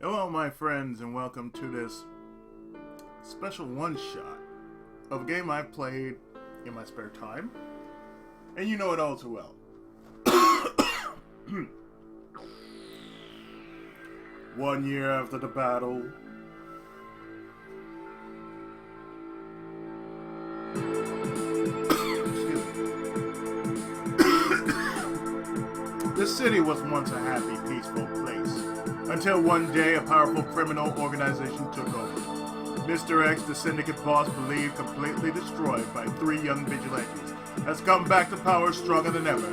Hello, my friends, and welcome to this special one-shot of a game I've played in my spare time, and you know it all too well. 1 year after the battle, this city was once a happy, peaceful place. Until one day, a powerful criminal organization took over. Mr. X, the syndicate boss, believed completely destroyed by 3 young vigilantes, has come back to power stronger than ever.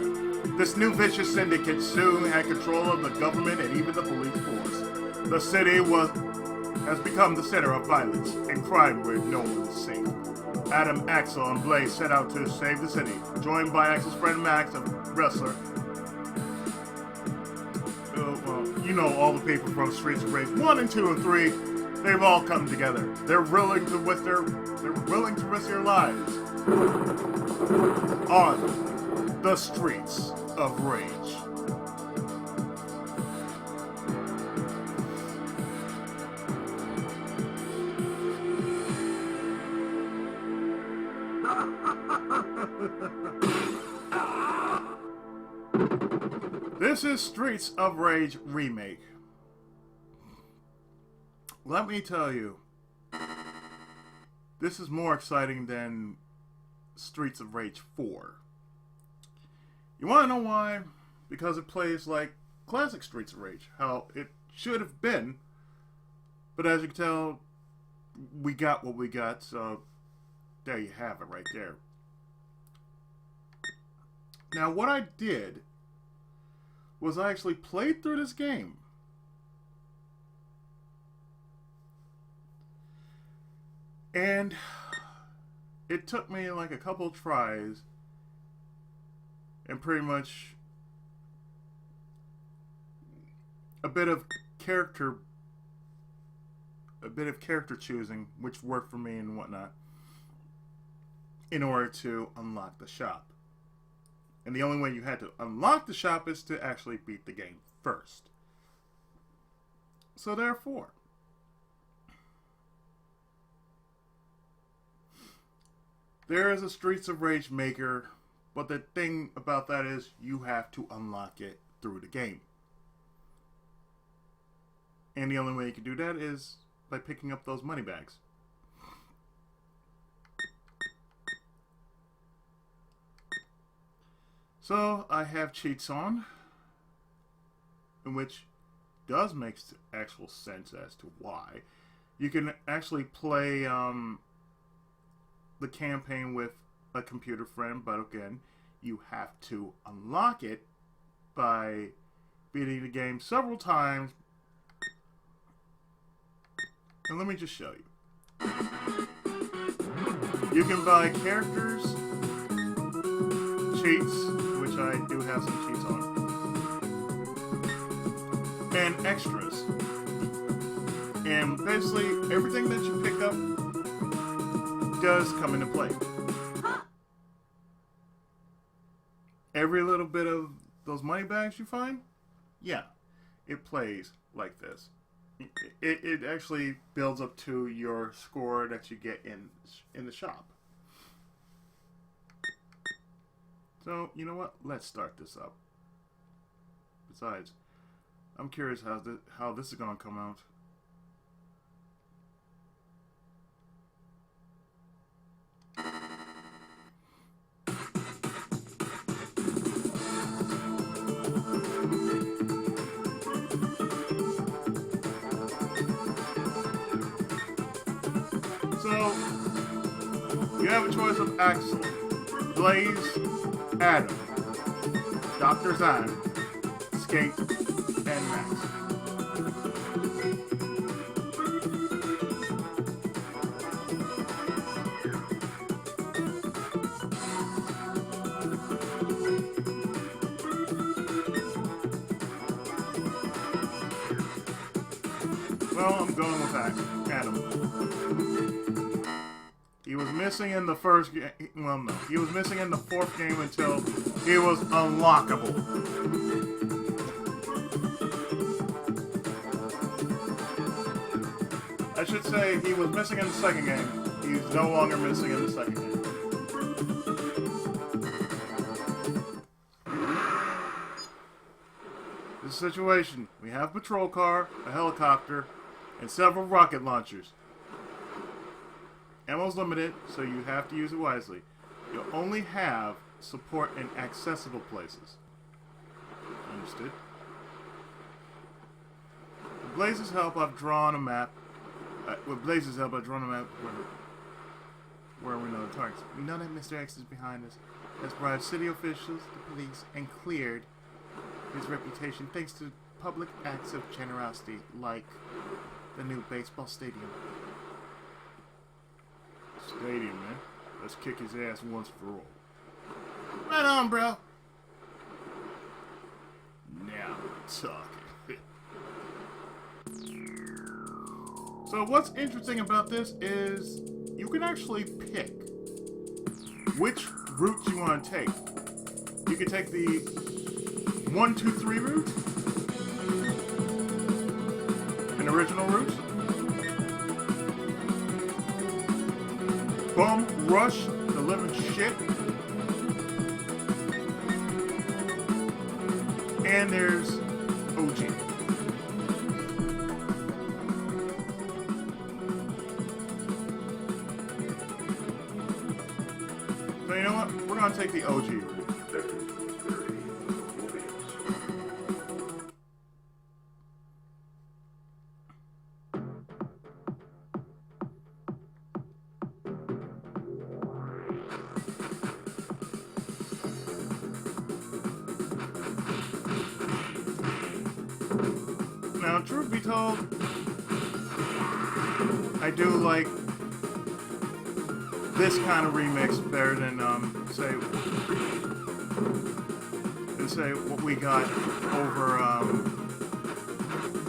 This new vicious syndicate soon had control of the government and even the police force. The city has become the center of violence and crime where no one is safe. Adam, Axel, and Blaze set out to save the city, joined by Axel's friend Max, a wrestler. You know, all the people from Streets of Rage 1 and 2 and 3, they've all come together. They're willing to risk their lives on the Streets of Rage. This is Streets of Rage Remake. Let me tell you, this is more exciting than Streets of Rage 4. You want to know why? Because it plays like classic Streets of Rage, how it should have been. But as you can tell, we got what we got, so there you have it right there. Now, what I did was I actually played through this game. And it took me like a couple tries and pretty much a bit of character choosing, which worked for me and whatnot, in order to unlock the shop. And the only way you had to unlock the shop is to actually beat the game first. So therefore, there is a Streets of Rage maker, but the thing about that is you have to unlock it through the game. And the only way you can do that is by picking up those money bags. So I have cheats on, in which does make actual sense as to why. You can actually play the campaign with a computer friend, but again, you have to unlock it by beating the game several times. And let me just show you. You can buy characters, cheats, which I do have some cheats on, and extras. And basically, everything that you pick up does come into play. Every little bit of those money bags you find, yeah, it plays like this. It actually builds up to your score that you get in the shop. So, you know what? Let's start this up. Besides, I'm curious how this is going to come out. So, you have a choice of Axel, Blaze, Adam, Dr. Zan, Skate, and Max. Well, I'm going with Adam. He was missing in the first game. Well, no. He was missing in the 4th game until he was unlockable. I should say he was missing in the second game. He's no longer missing in the second game. This situation, we have a patrol car, a helicopter, and several rocket launchers. Ammo's limited, so you have to use it wisely. You'll only have support in accessible places. Understood? With Blaze's help, I've drawn a map. With Blaze's help, I've drawn a map where we know the targets. We know that Mr. X is behind us. Has bribed city officials, the police, and cleared his reputation thanks to public acts of generosity like the new baseball stadium. Stadium, man. Let's kick his ass once for all. Right on, bro. Now we're talking. So what's interesting about this is you can actually pick which route you want to take. You can take the 1, 2, 3 route, an original route, bum rush the living shit, and there's OG. So you know what? We're gonna take the OG route. Now, truth be told, I do like this kind of remix better than say what we got over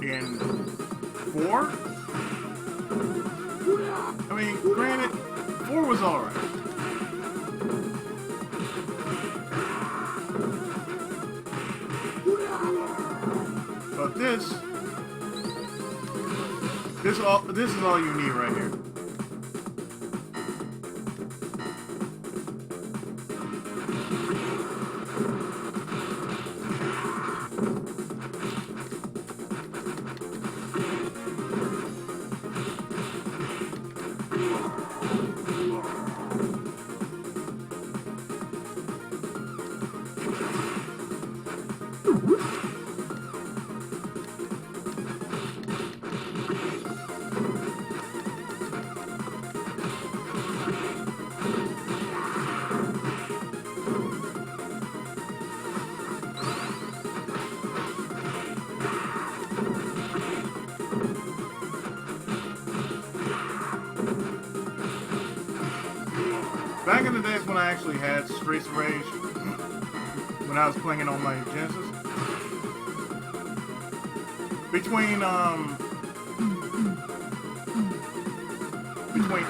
in 4. I mean, granted, 4 was alright. But this is all you need right here. Back in the days when I actually had Streets of Rage, when I was playing it on my Genesis, between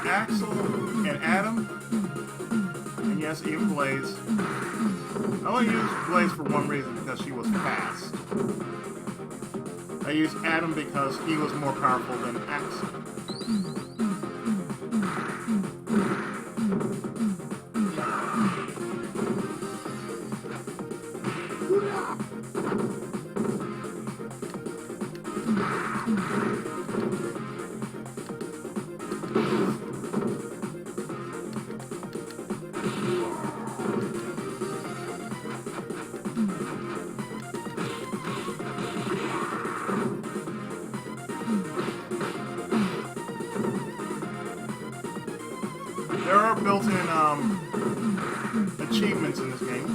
Axel and Adam, and yes, even Blaze, I only used Blaze for one reason, because she was fast. I used Adam because he was more powerful than Axel. There are built-in achievements in this game.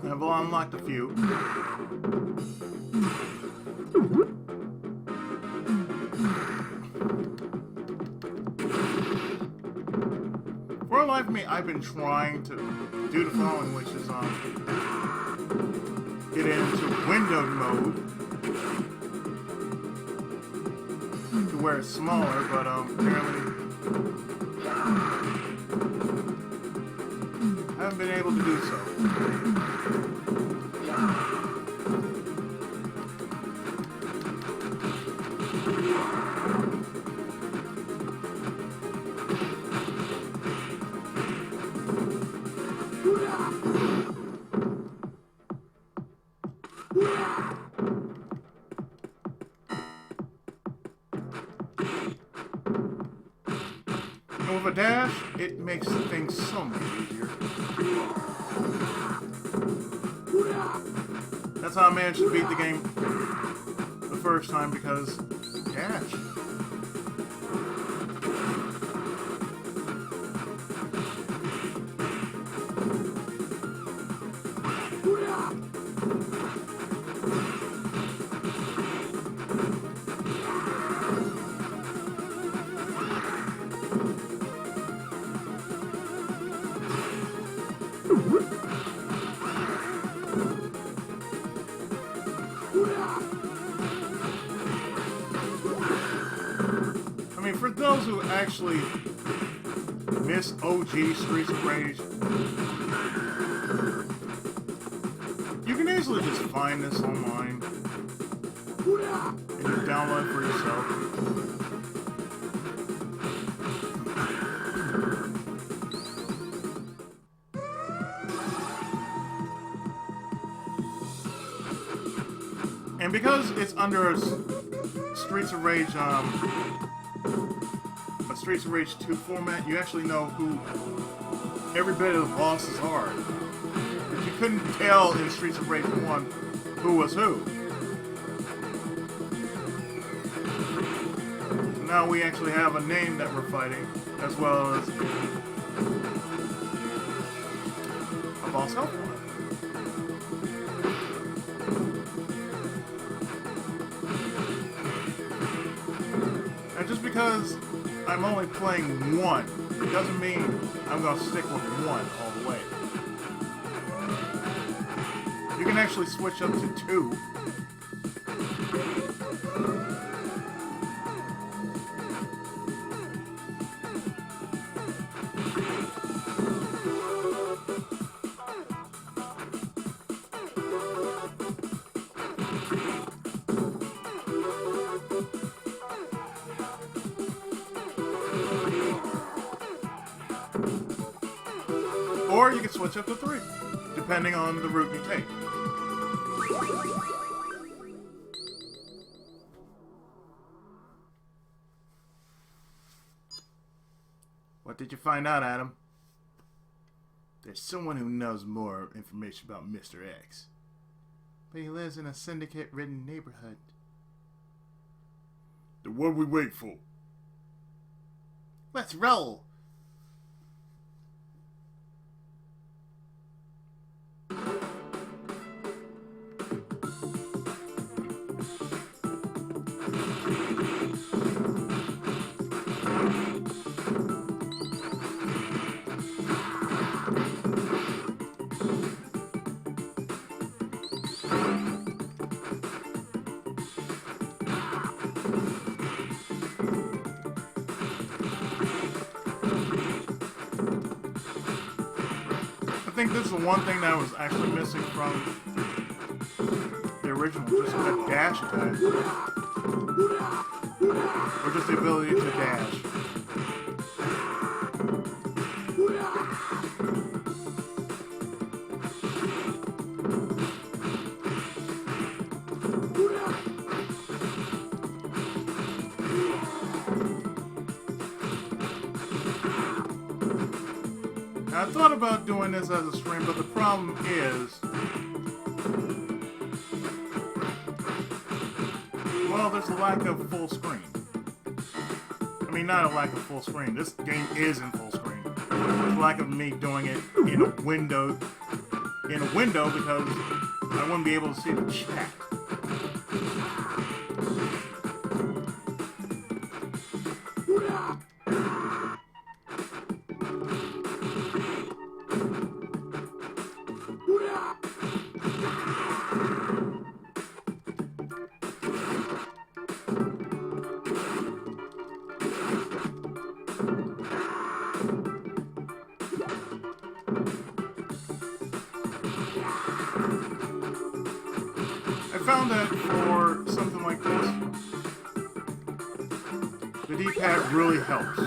I've unlocked a few. For the life of me, I've been trying to do the following, which is get into windowed mode to where it's smaller, but apparently I haven't been able to do so. And with a dash, it makes things so much easier. That's how I managed to beat the game the first time, because dash. I mean, for those who actually miss OG Streets of Rage, you can easily just find this online and you download it for yourself. And because it's under a Streets of Rage, a Streets of Rage 2 format, you actually know who every bit of the bosses are. But you couldn't tell in Streets of Rage 1 who was who. So now we actually have a name that we're fighting, as well as a boss health one. Just because I'm only playing one, it doesn't mean I'm going to stick with one all the way. You can actually switch up to 2. Or you can switch up to 3, depending on the route you take. What did you find out, Adam? There's someone who knows more information about Mr. X. But he lives in a syndicate-ridden neighborhood. Then what we wait for? Let's roll! I think this is the one thing that was actually missing from the original, just a dash attack. Or just the ability to dash. I thought about doing this as a stream, but the problem is, well, there's a lack of full screen. I mean, not a lack of full screen. This game is in full screen. There's a lack of me doing it in a window, because I wouldn't be able to see the chat. I found that for something like this, the D-pad really helps.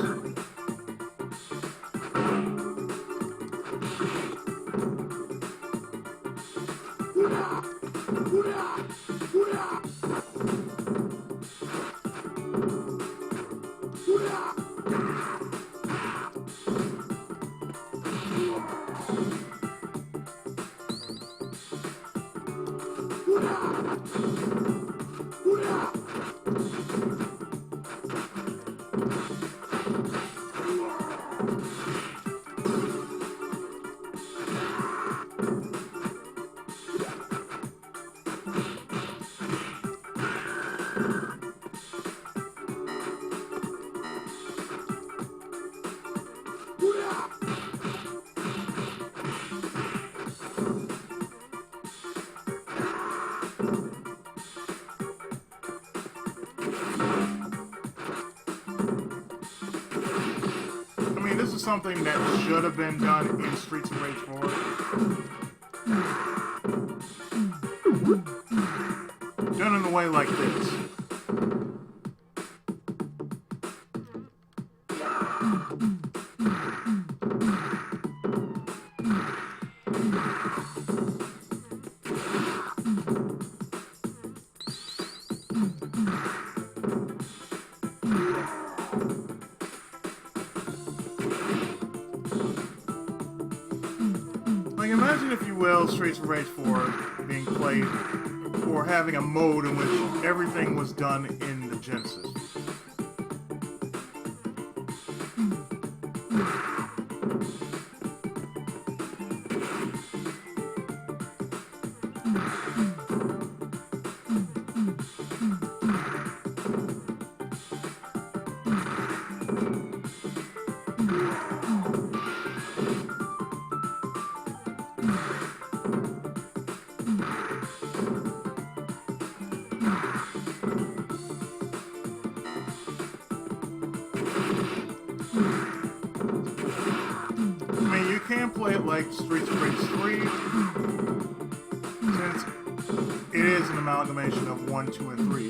I mean, this is something that should have been done in Streets of Rage 4. Done in a way like this. Like, imagine, if you will, Streets of Rage 4 being played, or having a mode in which everything was done in the Genesis. Can play it like Streets of Rage 3, since it is an amalgamation of 1, 2, and 3,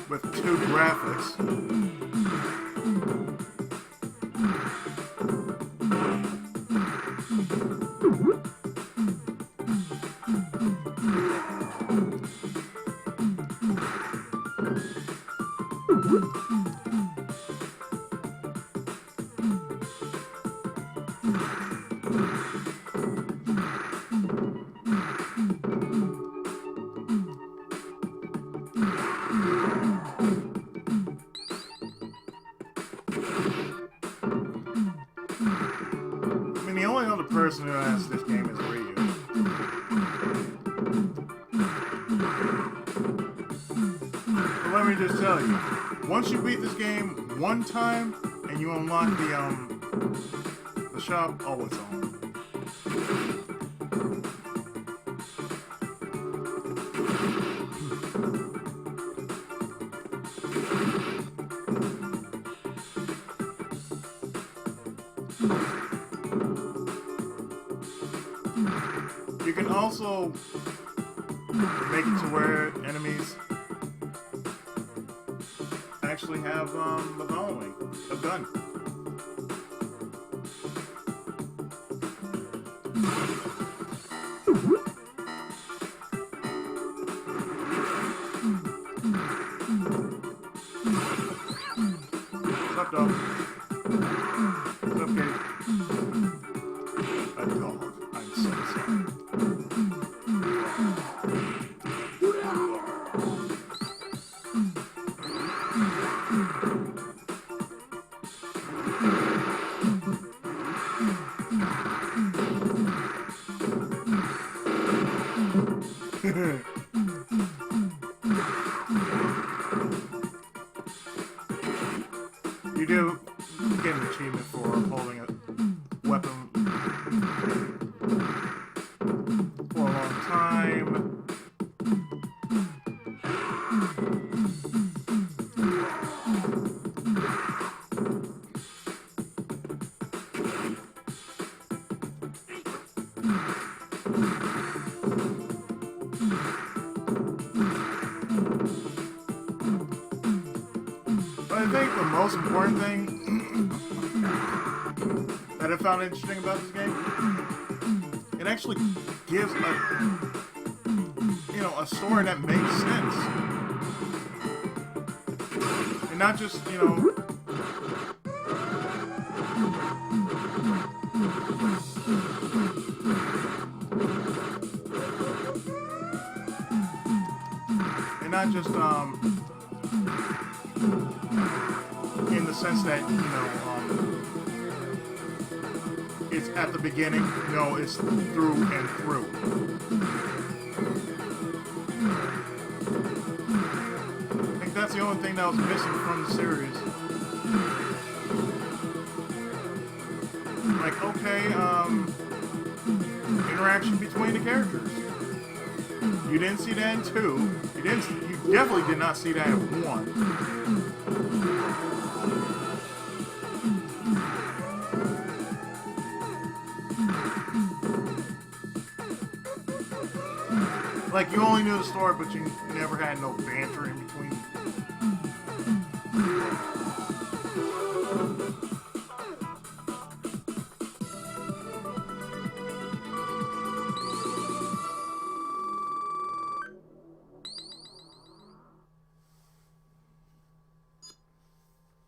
with 2 graphics. The only other person who has this game is Ryu. But let me just tell you, once you beat this game one time and you unlock the shop, oh, it's on. You can also make it to where enemies actually have the following: a gun. What's up, dog? What's up, kid? A dog. I'm so sorry. You do get an achievement for holding a weapon for a long time. But I think the most important thing that I found interesting about this game, it actually gives a story that makes sense. And not just, and not just, in the sense that, it's at the beginning. No, it's through and through. I think that's the only thing that was missing from the series. Like, okay, interaction between the characters. You didn't see that in 2. You definitely did not see that in 1. Like, you only knew the story, but you never had no banter in between.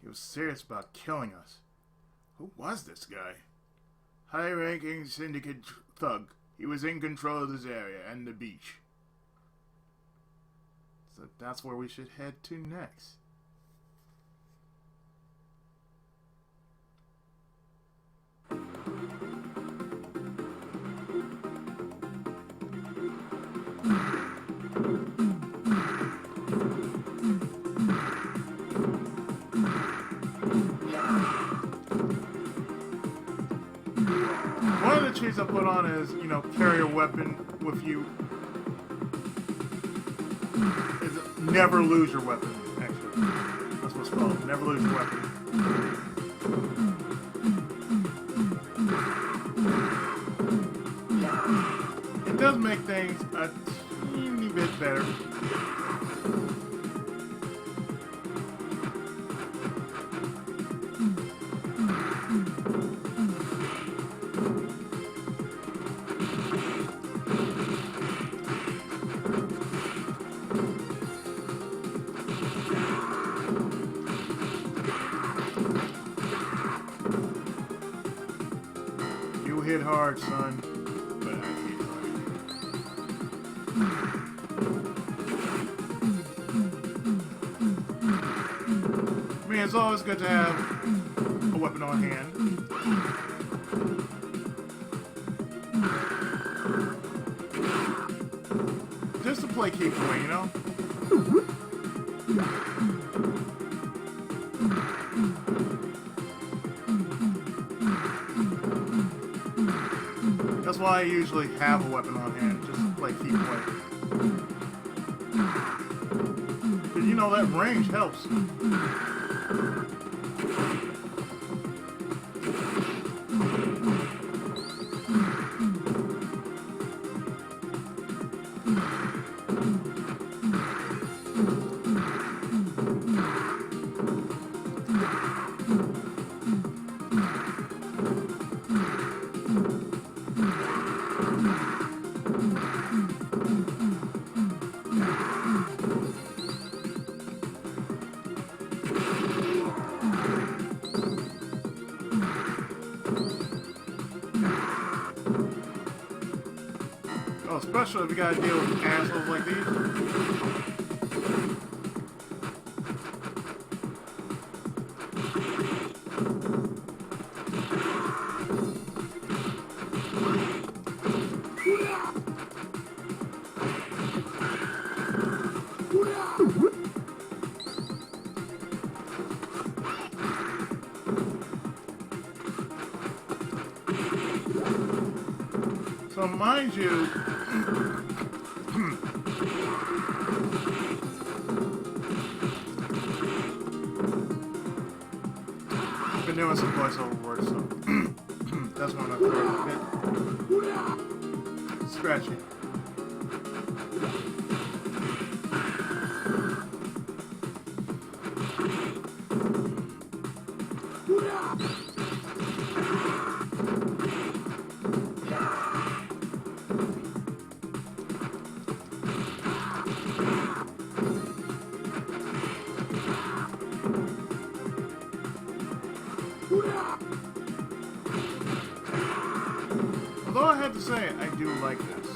He was serious about killing us. Who was this guy? High-ranking syndicate thug. He was in control of this area and the beach. So that's where we should head to next. One of the cheats I put on is, you know, carry a weapon with you. Is never lose your weapon, actually. That's what's called. Never lose your weapon. It does make things a teeny bit better. You hit hard, son, but I hit hard. I mean, it's always good to have a weapon on hand. Just to play keep away, you know? That's why I usually have a weapon on hand, just to play keep away. But you know, that range helps. Especially if you gotta deal with assholes like these. So mind you, I've been doing some voiceover work, so that's one of the bit scratchy. Although I have to say, I do like this.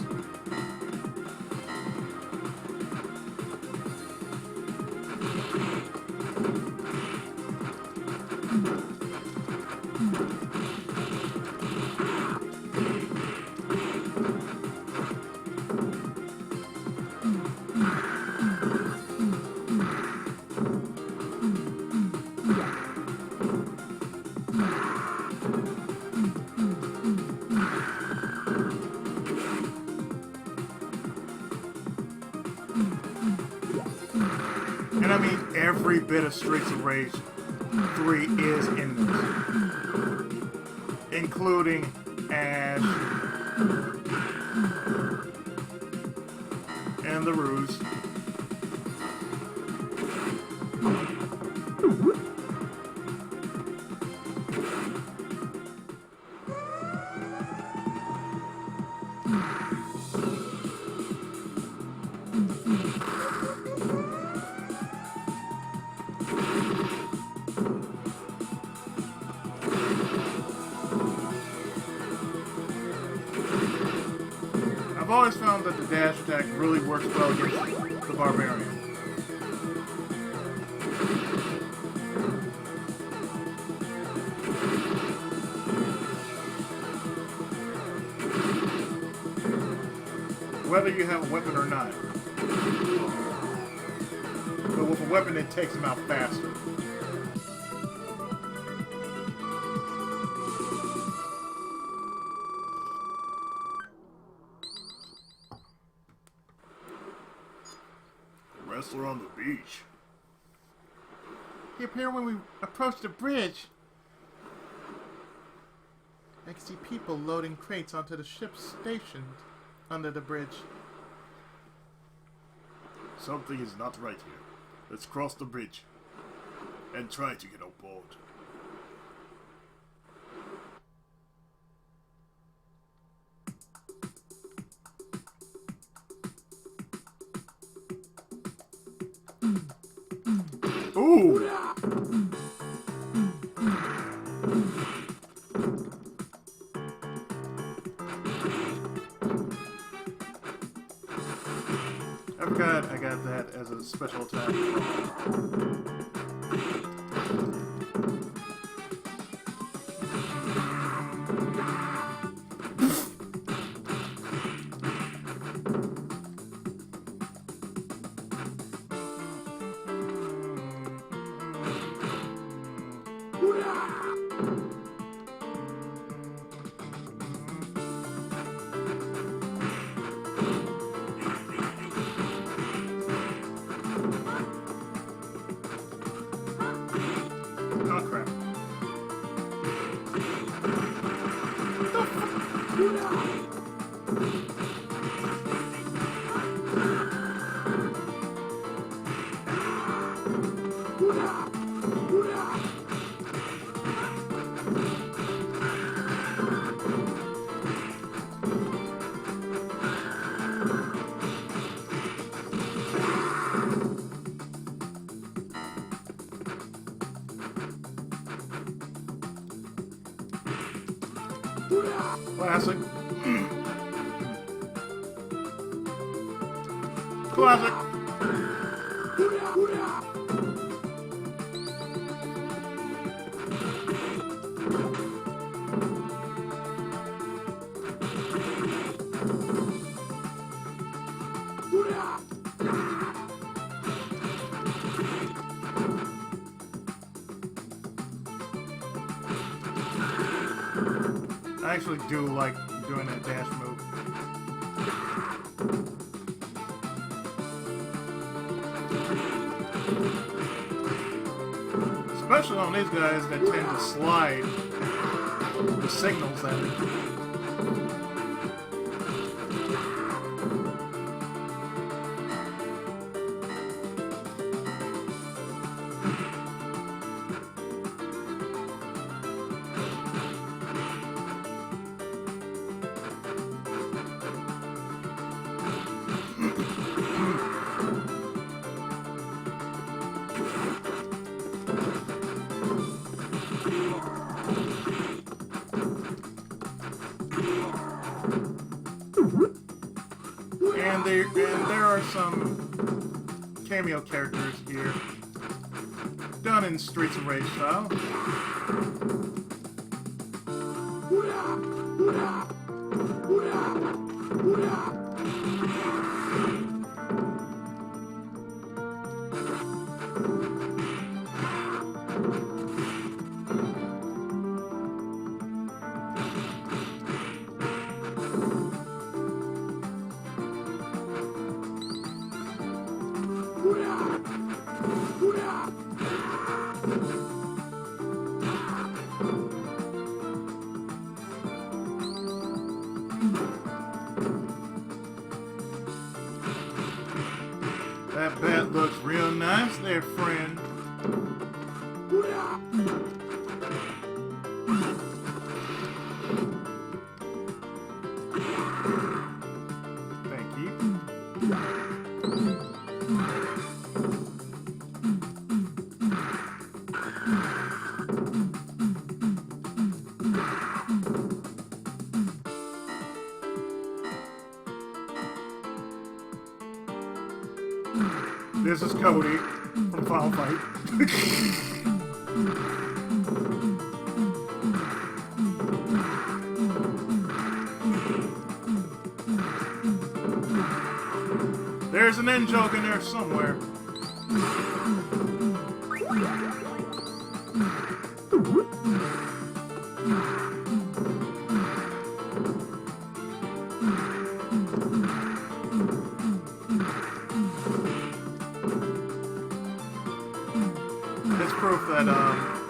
And I mean every bit of Streets of Rage 3 is in this. Including Ash and the Ruse. I've always found that the dash attack really works well against the Barbarian. Whether you have a weapon or not. But with a weapon, it takes him out faster. Wrestler on the beach. He appeared when we approached the bridge. I can see people loading crates onto the ship stationed under the bridge. Something is not right here. Let's cross the bridge and try to get on board. Ooh! I forgot I got that as a special attack. Oh crap. Classic. Classic. I actually do like doing that dash move. Especially on these guys that tend to slide the signals at it. And there are some cameo characters here, done in Streets of Rage style. That bat looks real nice there, friend. Thank you. This is Cody from Final Fight. There's an end joke in there somewhere. It's proof that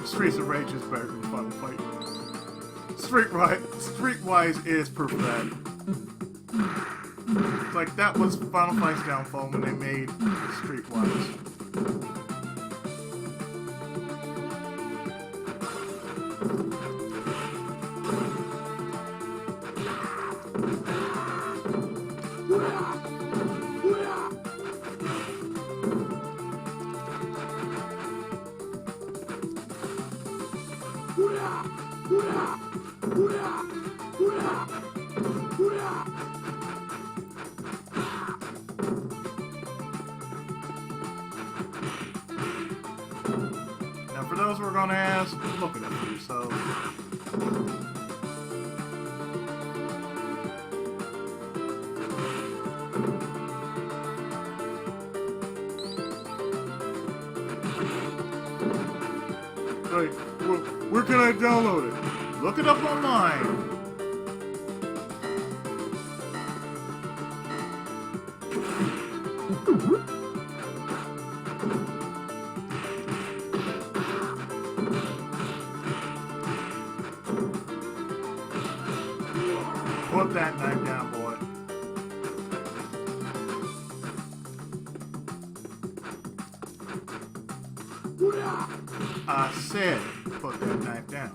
Streets of Rage is better than Final Fight. Streetwise is proof of that. It's like that was Final Fight's downfall when they made Streetwise. Now, for those who are going to ask, look it up for yourselves. Hey, where can I download it? Look it up online. Put that knife down, boy. I said, put that knife down.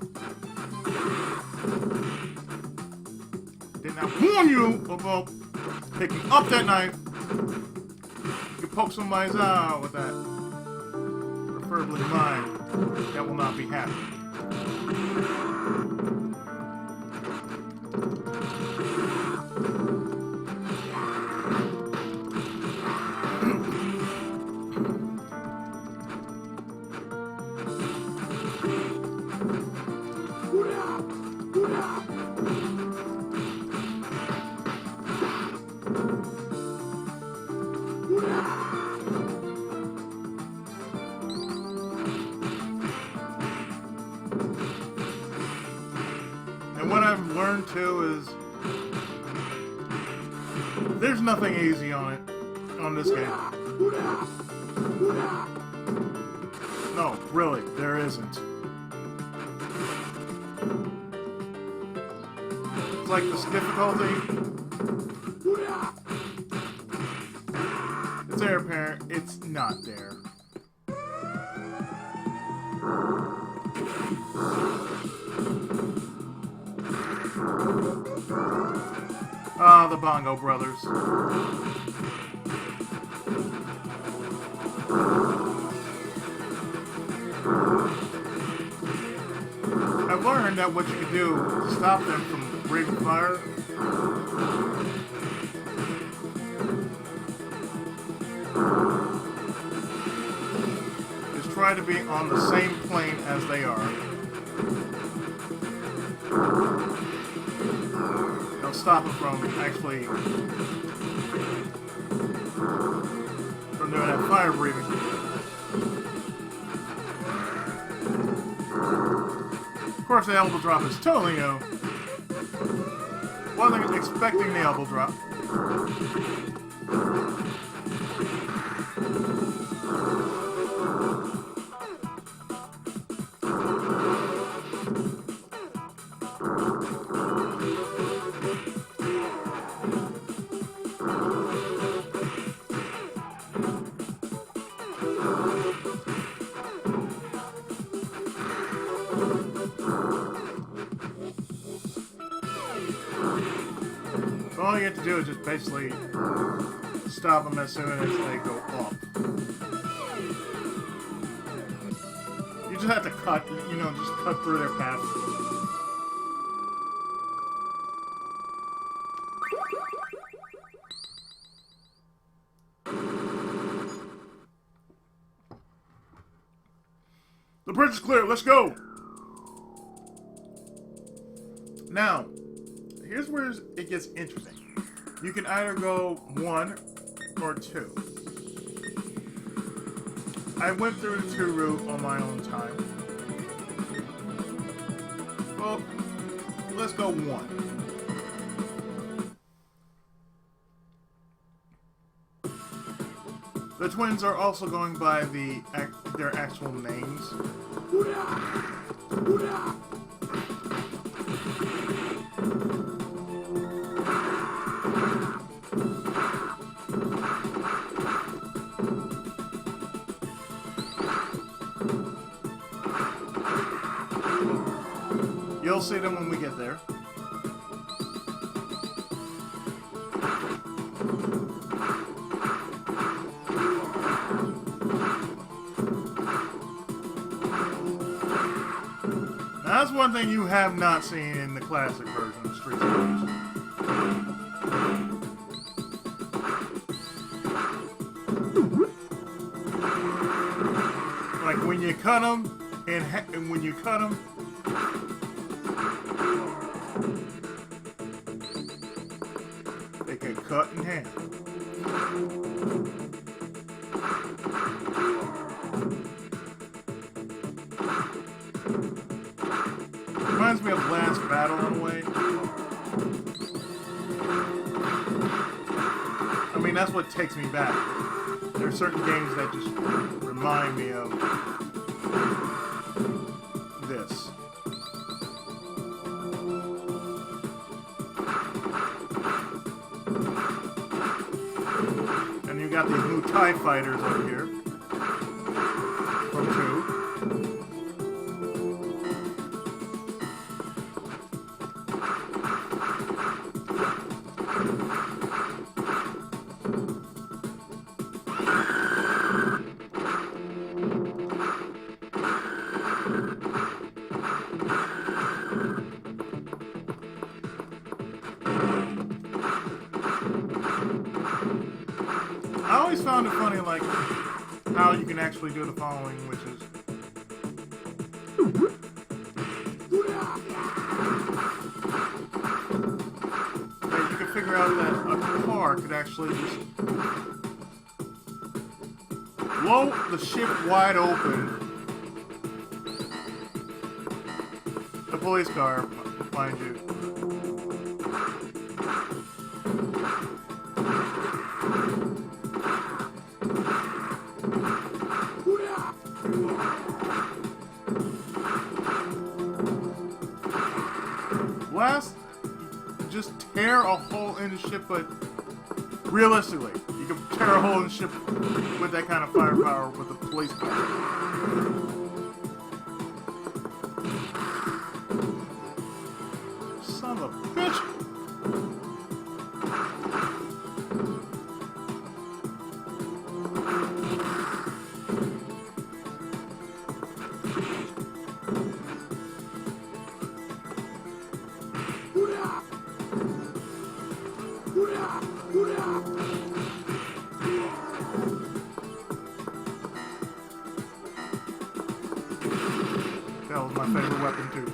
Didn't I warn you about picking up that knife? You can poke somebody's eye out with that. Preferably mine. That will not be happening. And what I've learned too is there's nothing easy on it, on this game. No, really, there isn't. It's like this difficulty. It's there apparent, it's not there. Ah, the Bongo Brothers. I've learned that what you can do to stop them from breathing fire is try to be on the same plane as they are. They'll stop it from actually from doing that fire breathing. Of course, the elbow drop is totally new. Wasn't expecting the elbow drop. all you have to do is just basically stop them as soon as they go up. You just have to cut, you know, just cut through their path. The bridge is clear, let's go! Now, here's where it gets interesting. You can either go 1 or 2. I went through the 2 route on my own time. Well, let's go 1. The twins are also going by their actual names. You'll see them when we get there. Now, that's one thing you have not seen in the classic version of Streets of Rage. Like when you cut them, and when you cut them, they can cut in half. Reminds me of Last Battle in a way. I mean, that's what takes me back. There are certain games that just remind me of this. And you got these new TIE fighters over here from 2. I always found it funny, like, how you can actually do the following, which is... Like, you can figure out that a car could actually just... blow the ship wide open. The police car, mind you. Blast, just tear a hole in the ship, but realistically, you can tear a hole in the ship with that kind of firepower with a police car. Son of a bitch! That was my favorite weapon too.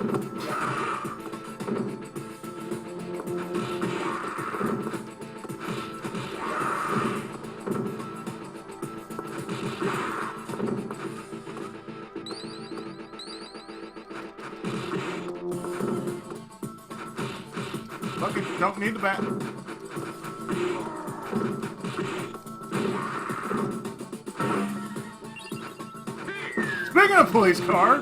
Fuck it, don't need the bat. Speaking of police car,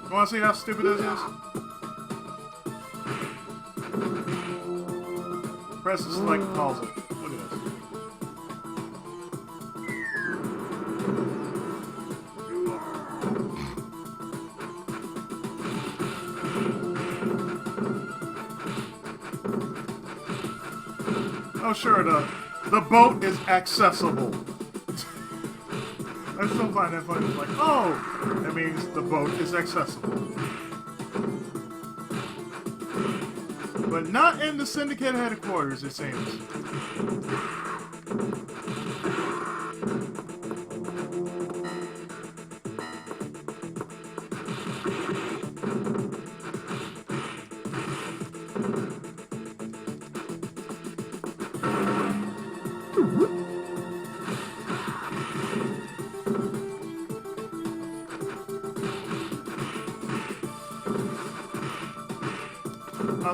you want to see how stupid this is? Press the select and pause it. Look at this. Oh, sure, the boat is accessible. I still find that funny. It's like, oh, that means the boat is accessible. But not in the Syndicate headquarters, it seems.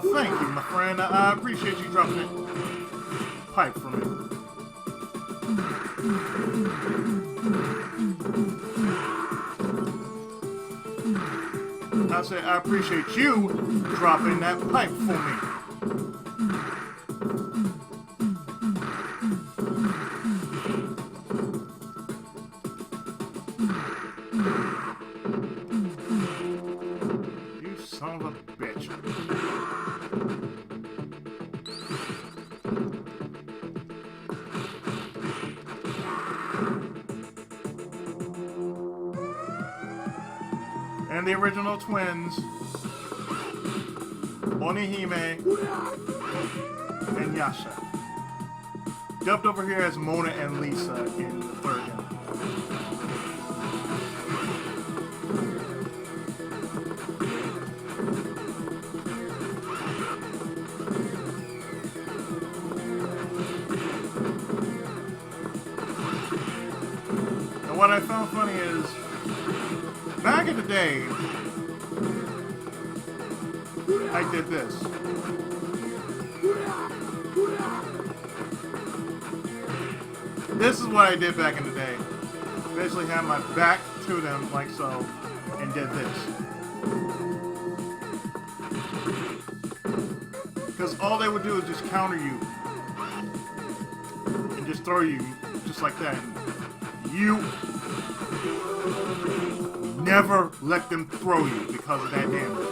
Thank you, my friend. I appreciate you dropping a pipe for me. I say I appreciate you dropping that pipe for me. You son of a bitch. And the original twins, Onihime and Yasha. Dubbed over here as Mona and Lisa in the third one. And what I found funny is, back in the day, I did this. This is what I did back in the day. Basically had my back to them like so, and did this. Because all they would do is just counter you. And just throw you, just like that. You never let them throw you because of that damage.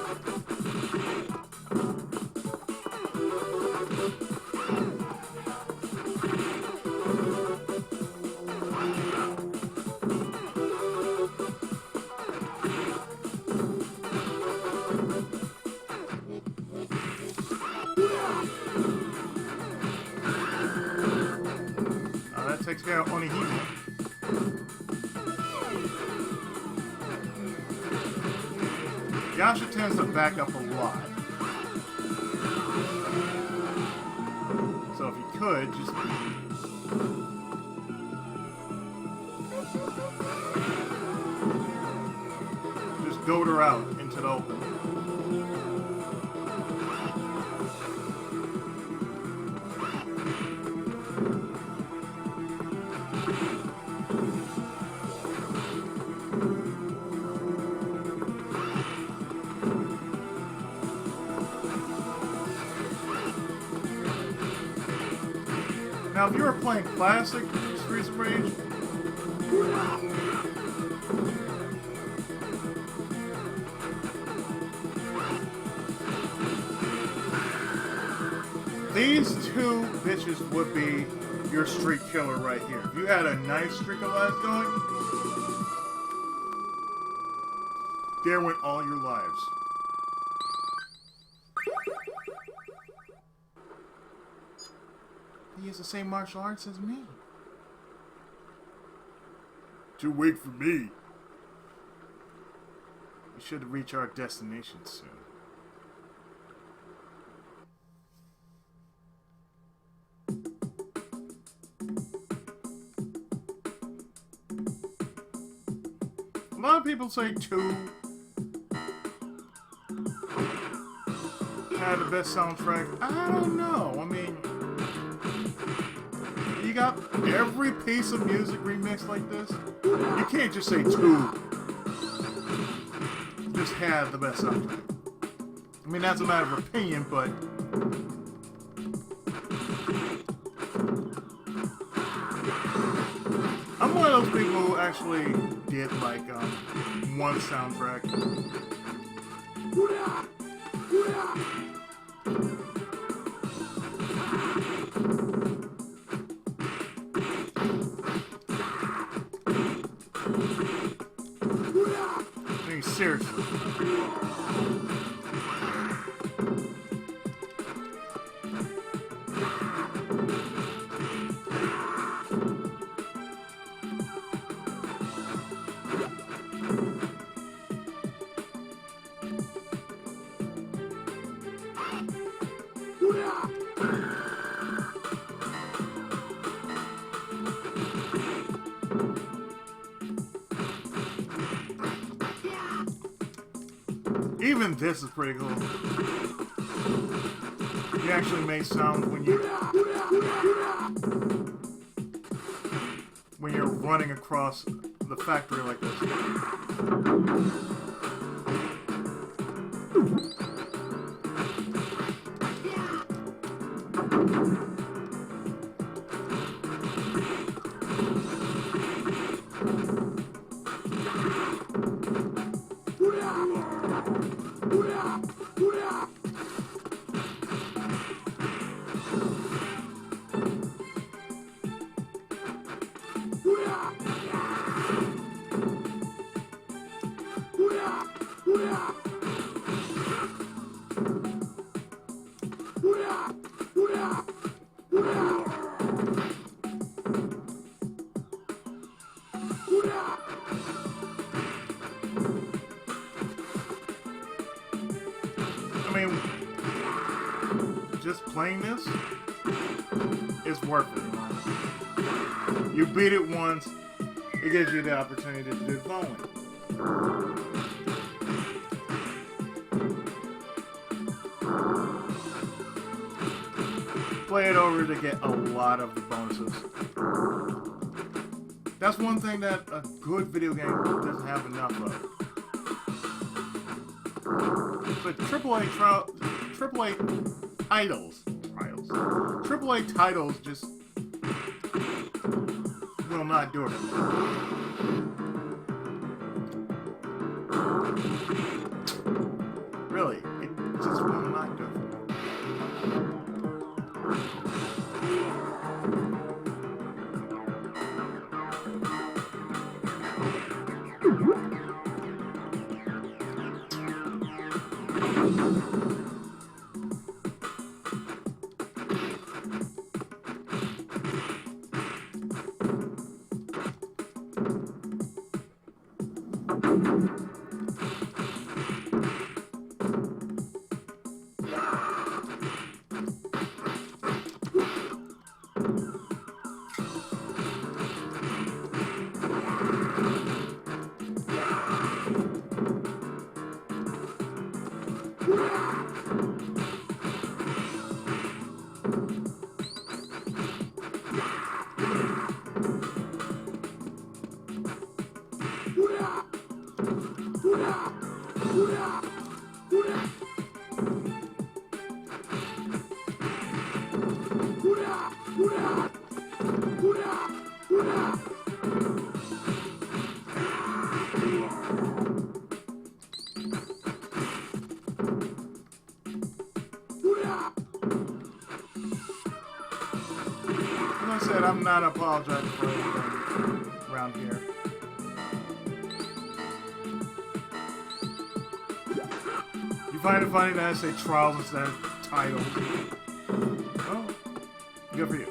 Now that takes care of Onihime. Yasha tends to back up a lot. So if you could, just goad her out into the open. Now, if you were playing classic Streets of Rage, these two bitches would be your streak killer right here. If you had a nice streak of lives going, there went all your lives. He has the same martial arts as me. Too weak for me. We should reach our destination soon. A lot of people say 2 had the best soundtrack. I don't know. I mean, you got every piece of music remixed like this. You can't just say 2 just had the best soundtrack. I mean, that's a matter of opinion, but I'm one of those people who actually did like one soundtrack. Even this is pretty cool. You actually make sound when you're running across the factory like this. I mean, just playing this is worth it. You beat it once, it gives you the opportunity to do the following. Play it over to get a lot of the bonuses. That's one thing that a good video game doesn't have enough of. But AAA titles just will not do it. Really, it just will not do it. Like I said, I'm not apologizing for anything around here. You find it funny that I say trials instead of titles? Oh, good for you.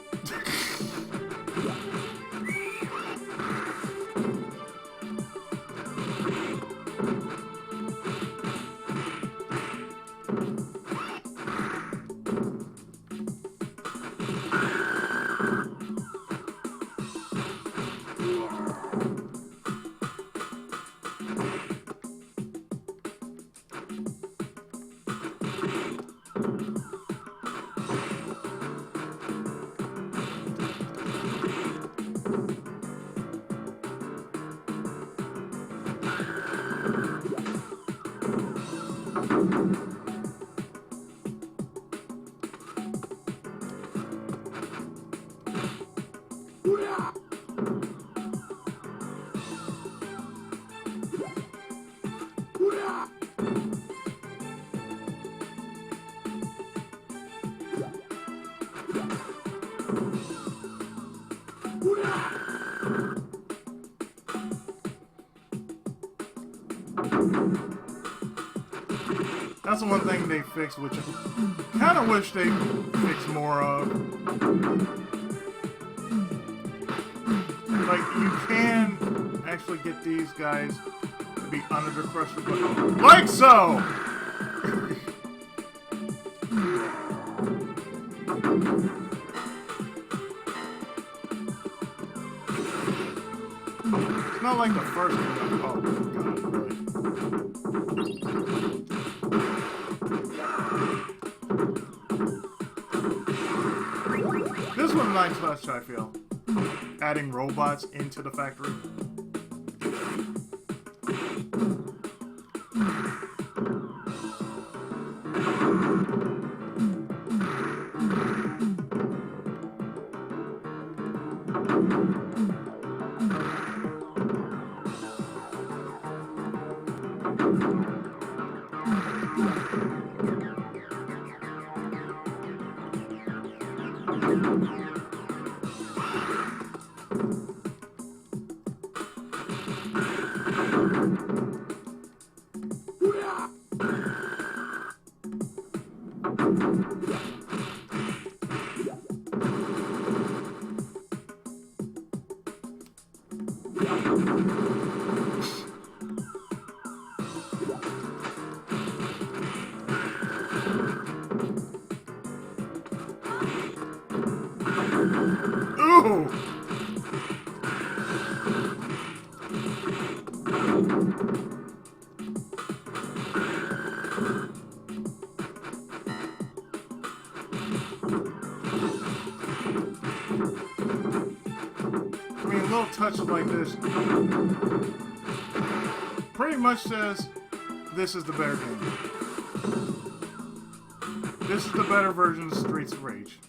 That's the one thing they fixed, which I kind of wish they fixed more of. Like, you can actually get these guys to be under the crusher, but like so! It's not like the first one. Oh, God, really. This one's a nice touch, I feel. Adding robots into the factory. Ooh! I mean, little touches like this pretty much says this is the better game. This is the better version of Streets of Rage.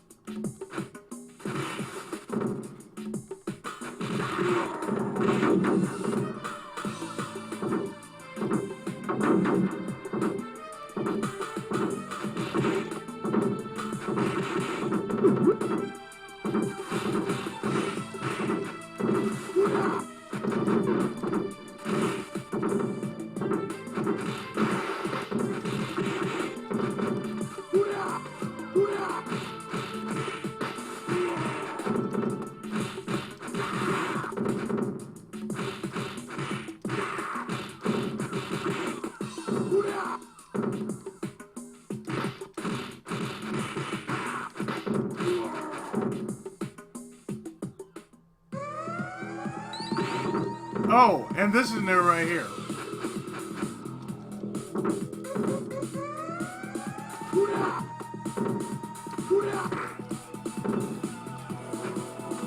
Oh, and this is new right here.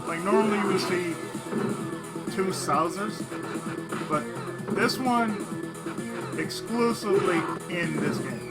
Like normally you would see two Sousers, but this one exclusively in this game.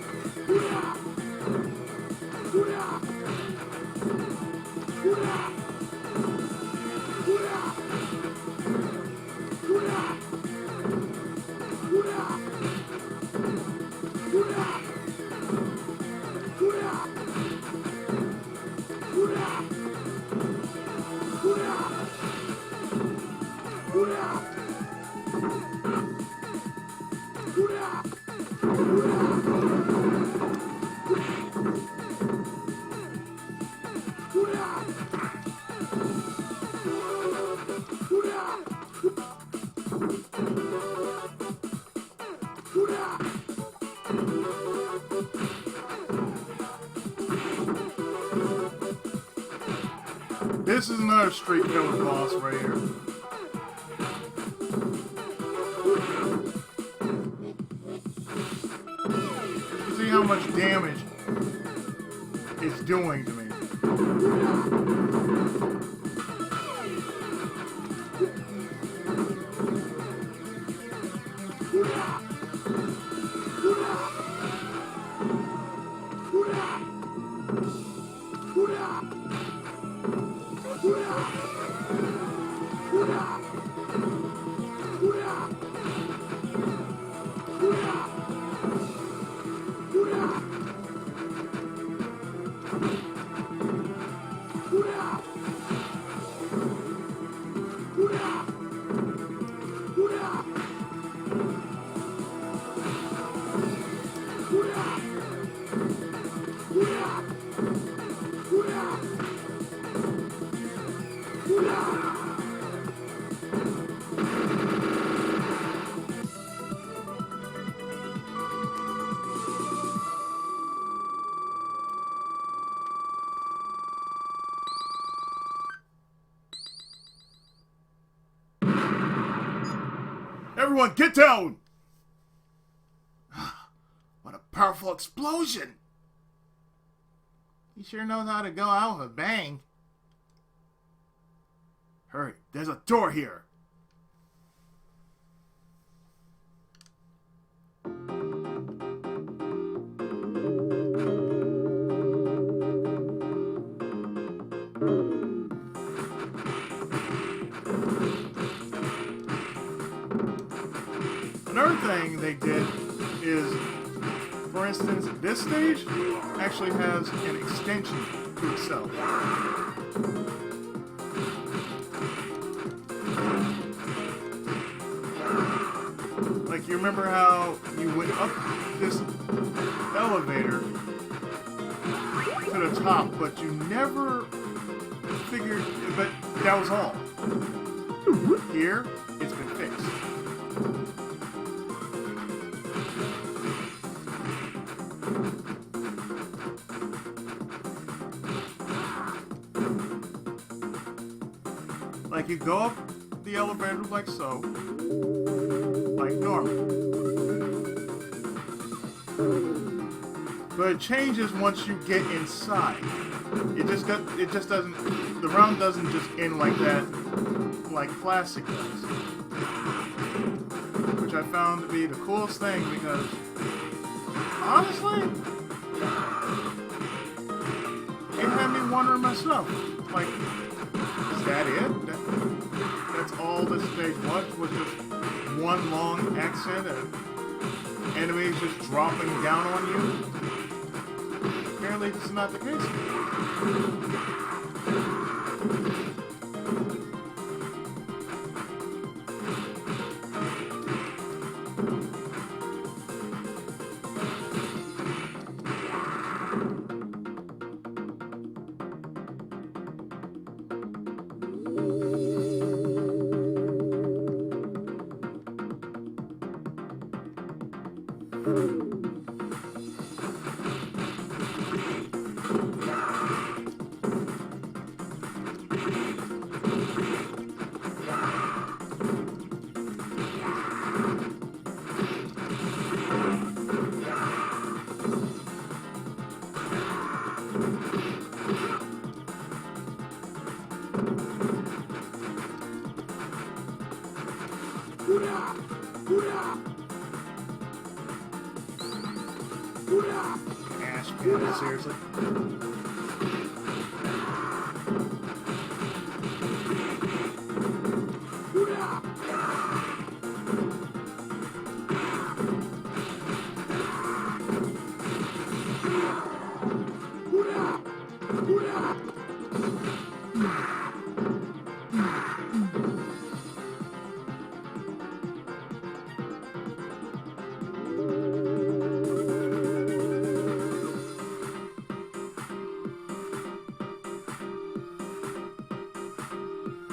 This is another street killer boss right here. See how much damage it's doing to me. Everyone, get down! What a powerful explosion! He sure knows how to go out with a bang. Hurry, there's a door here. Another thing they did is, for instance, this stage actually has an extension to itself. Like, you remember how you went up this elevator to the top, but you never figured, but that was all. Here, it's been fixed. Like, you go up the elevator like so, like normal. But it changes once you get inside. It just doesn't, the round doesn't just end like that, like classic does. Which I found to be the coolest thing because, honestly, it had me wondering myself, like, is that it? That's all this stage was just one long accent and enemies just dropping down on you? Apparently this is not the case. Ash, man, seriously?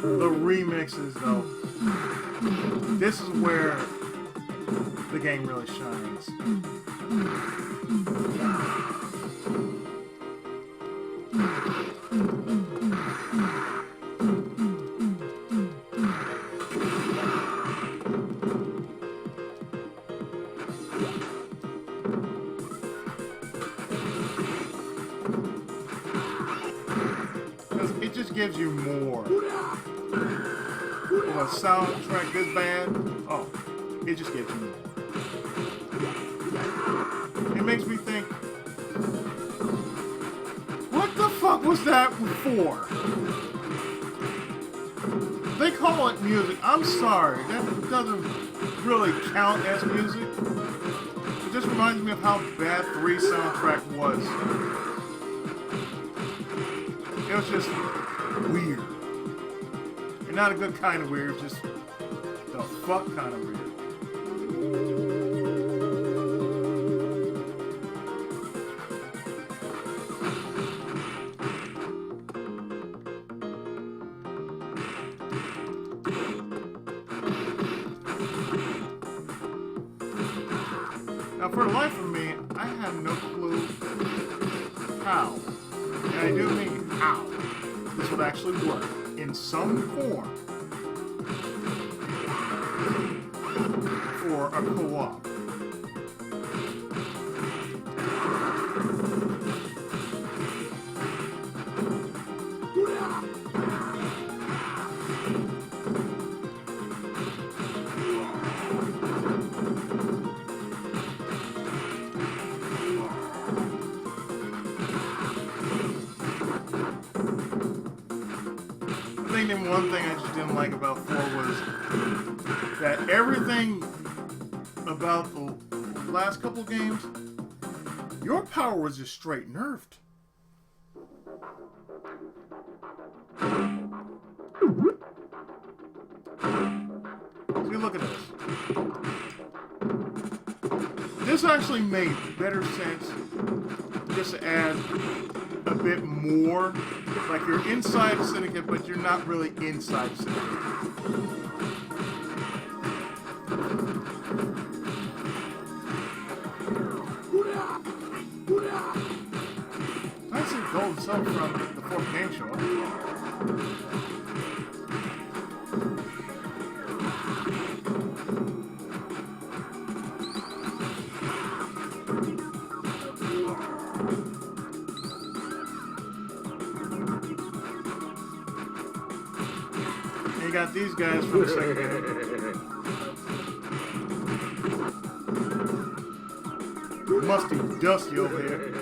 The remixes, though, this is where the game really shines. Because it just gives you more. With a soundtrack this bad, oh, it just gets you more. It makes me think, what the fuck was that for? They call it music. I'm sorry, that doesn't really count as music. It just reminds me of how bad 3 soundtrack was. It was just weird. And not a good kind of weird, just the fuck kind of weird. Now, for the life of me, I have no clue how, and I do mean how, this would actually work in some form. a co-op. I think the one thing I just didn't like about 4 was that everything about the last couple games, your power was just straight nerfed. See, look at this. This actually made better sense just to add a bit more. Like you're inside the Syndicate, but you're not really inside the Syndicate. Nice and gold stuff from the 4th game show. You got these guys from the 2nd game. Musty Dusty over here.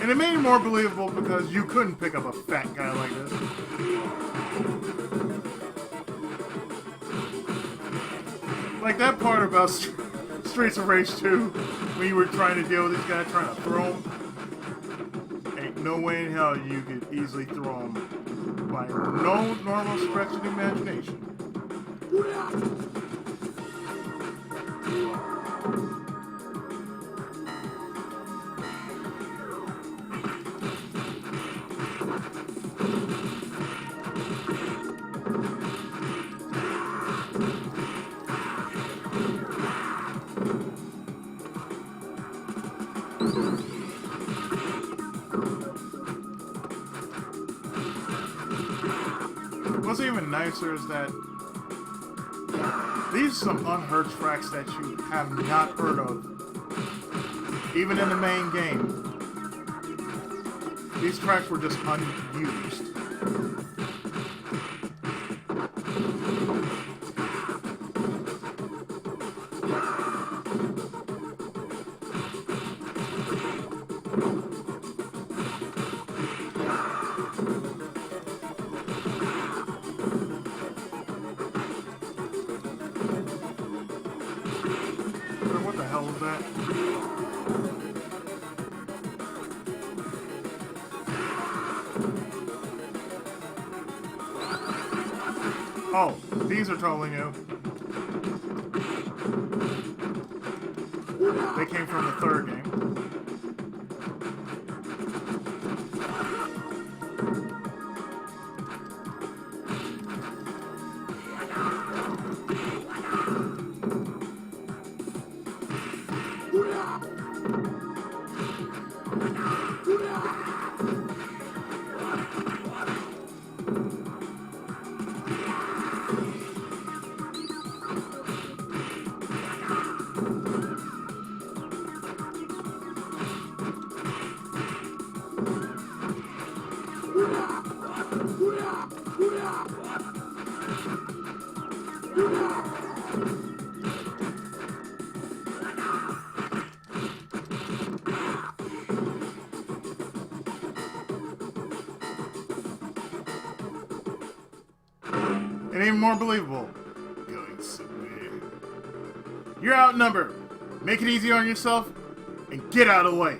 And it made it more believable because you couldn't pick up a fat guy like this. Like that part about Streets of Rage 2, when you were trying to deal with this guy, trying to throw him. Ain't no way in hell you could easily throw him by no normal stretch of the imagination. What's even nicer is that these are some unheard tracks that you have not heard of, even in the main game. These tracks were just unused. What the hell is that? Oh, these are totally new. They came from the 3rd game. And even more believable, going somewhere. You're outnumbered. Make it easy on yourself and get out of the way.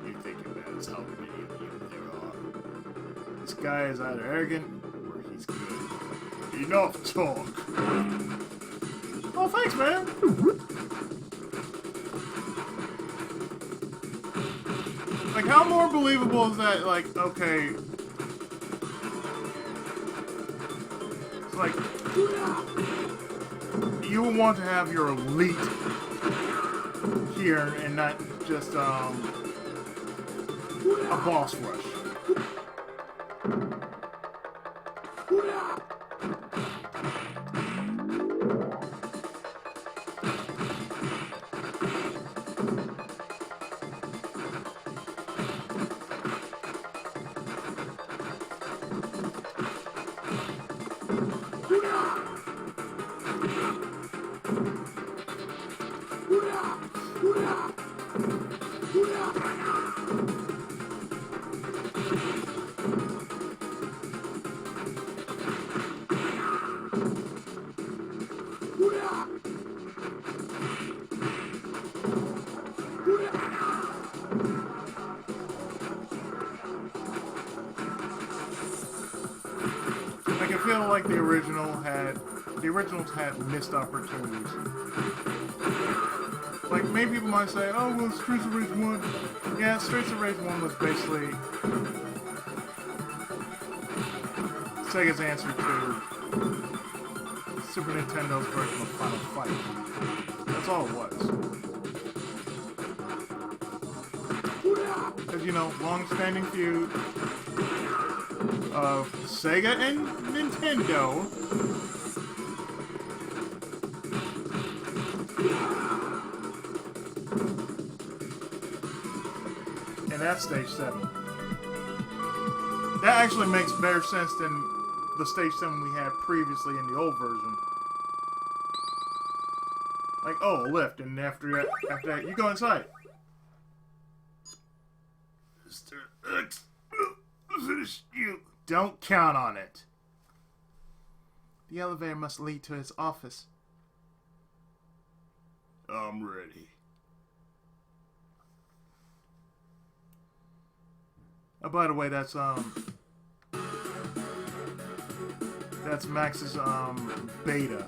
You're thinking that is how many of you there are. This guy is either arrogant or he's good. Enough talk. Oh, thanks, man. Like, how more believable is that? Like, okay. Like, you would want to have your elite here and not just, a boss rush. Like, I feel like the originals had missed opportunities. Like, maybe people might say, oh, well, Streets of Rage 1. Yeah, Streets of Rage 1 was basically Sega's answer to Super Nintendo's version of Final Fight. That's all it was. Because, you know, long-standing feud of Sega and Nintendo. And that's Stage 7. That actually makes better sense than the Stage 7 we had previously in the old version. Like, oh, a lift, and after that, you go inside. Mr. X, you don't count on it. The elevator must lead to his office. I'm ready. Oh, by the way, that's Max's beta.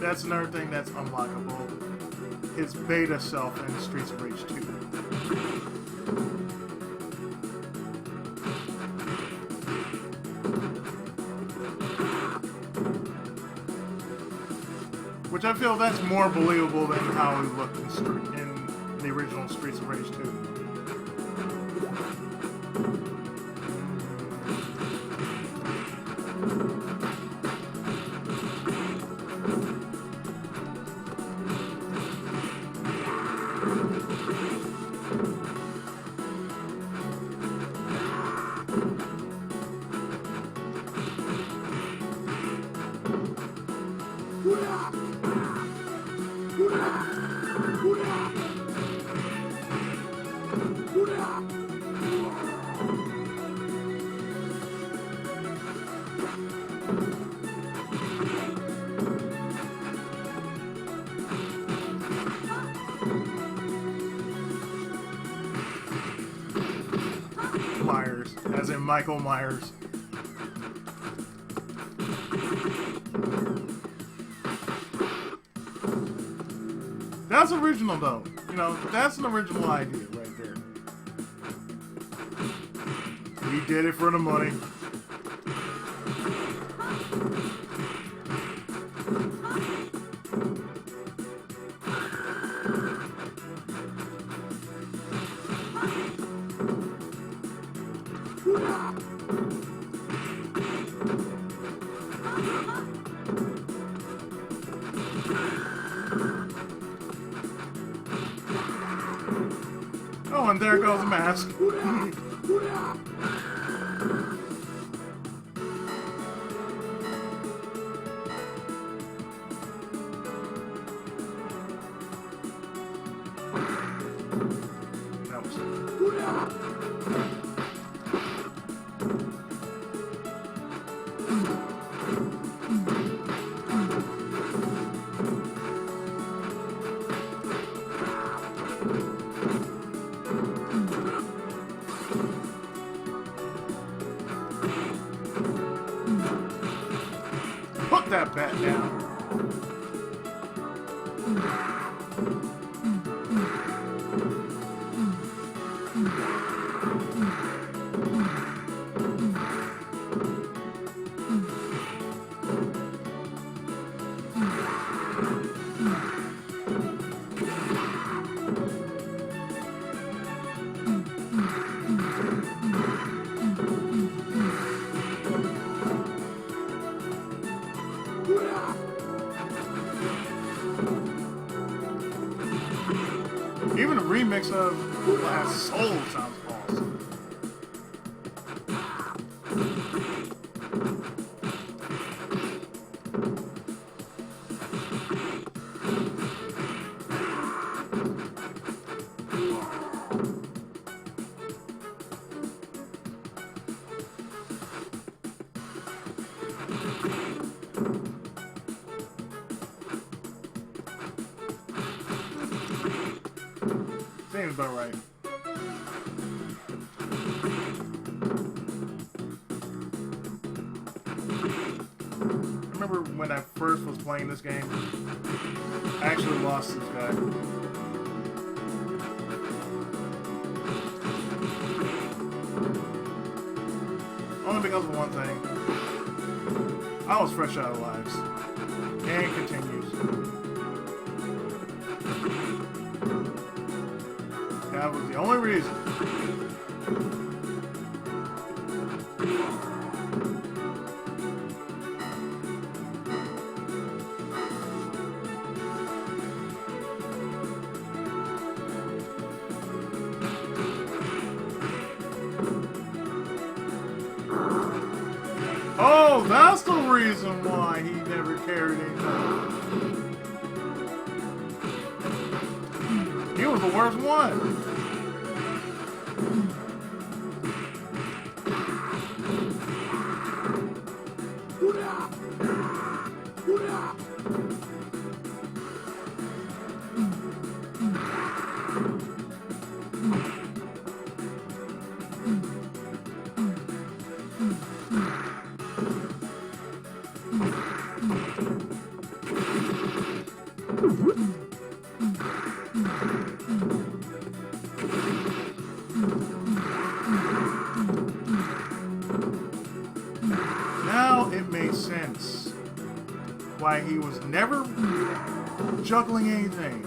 That's another thing that's unlockable. His beta self in Streets of Rage 2. Which I feel that's more believable than how he looked in the original Streets of Rage 2. Myers, as in Michael Myers. That's original though. You know, that's an original idea right there. We did it for the money. Oh, and there goes the mask. That was put that bat down. Even the remix of Last Soul sounds awesome. Seems about right. I remember when I first was playing this game, I actually lost this guy. Only because of one thing. I was fresh out of lives. And continues. That was the only reason. Oh, that's the reason why he never carried anything. He was the worst one. Now it makes sense why he was never juggling anything.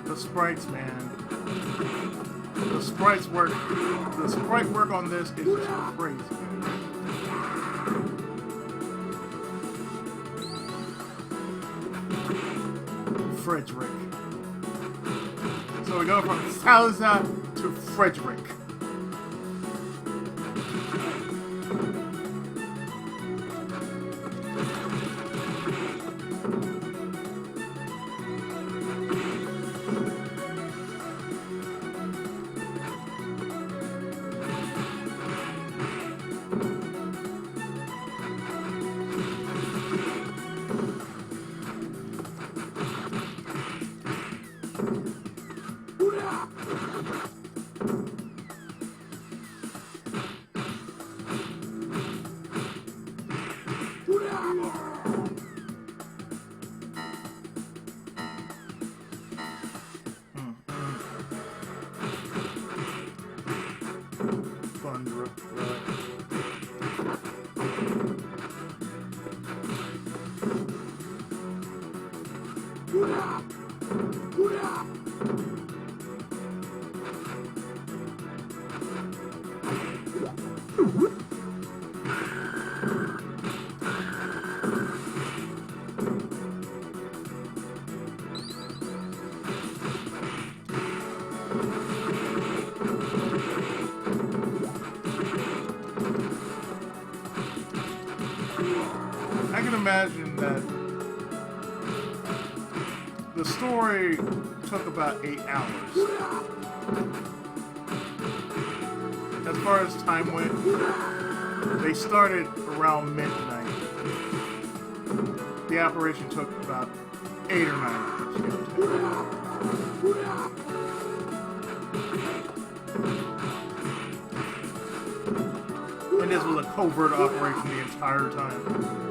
The sprites, man. The sprite work on this is just crazy. Frederick. So we go from Salazar to Frederick. I can imagine that the story took about 8 hours. As far as time went, they started around midnight. The operation took about 8 or 9 hours. And this was a covert operation the entire time.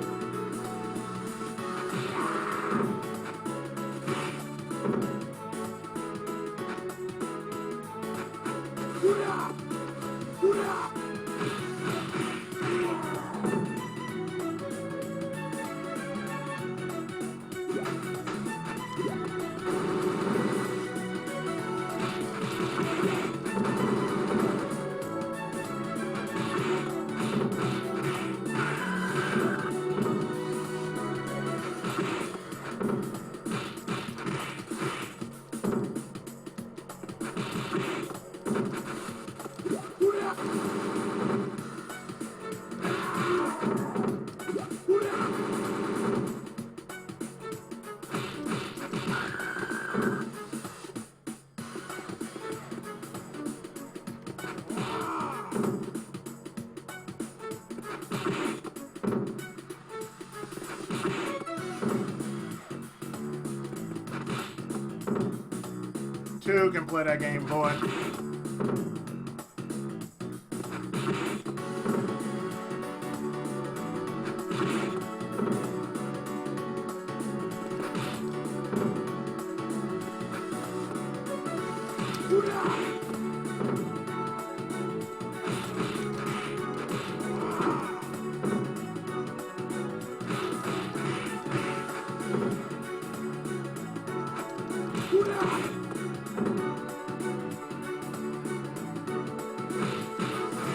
Two can play that game, boy.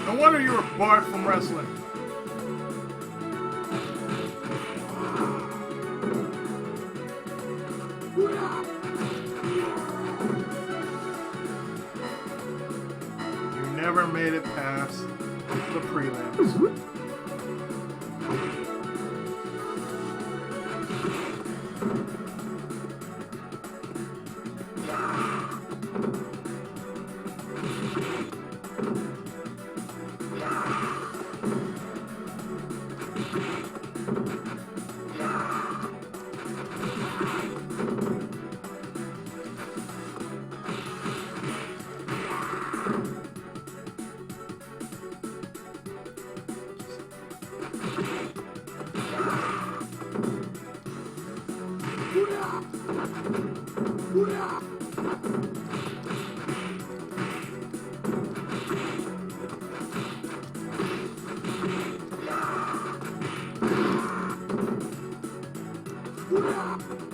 No wonder you were barred from wrestling. You never made it past the prelims.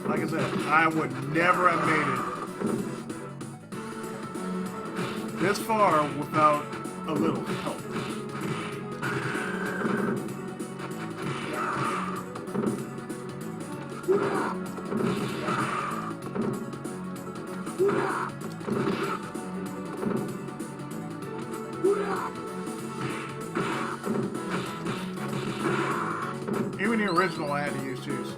Like I said, I would never have made it this far without a little help. Even the original I had to use shoes.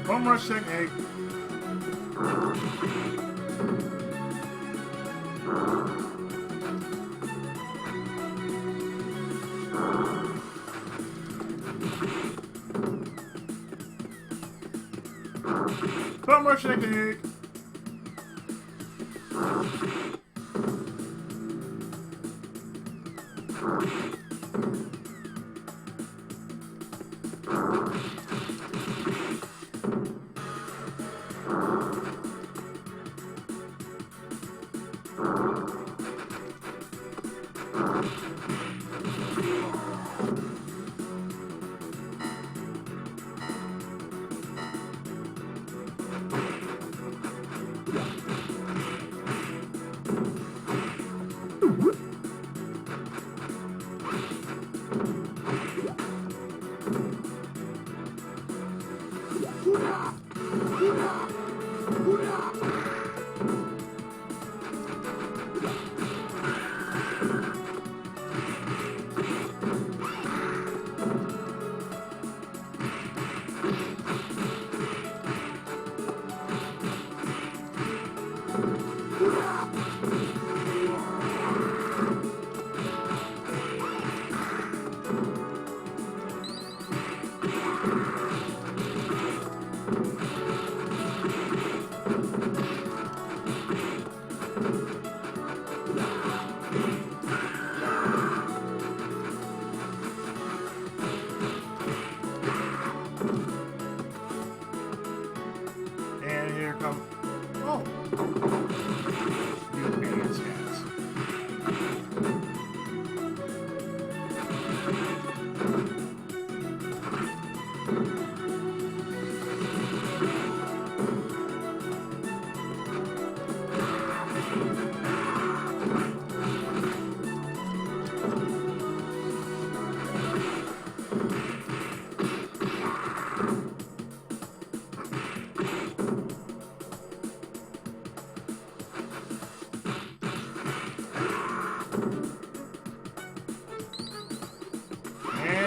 Bum rush technique. Bum rush technique.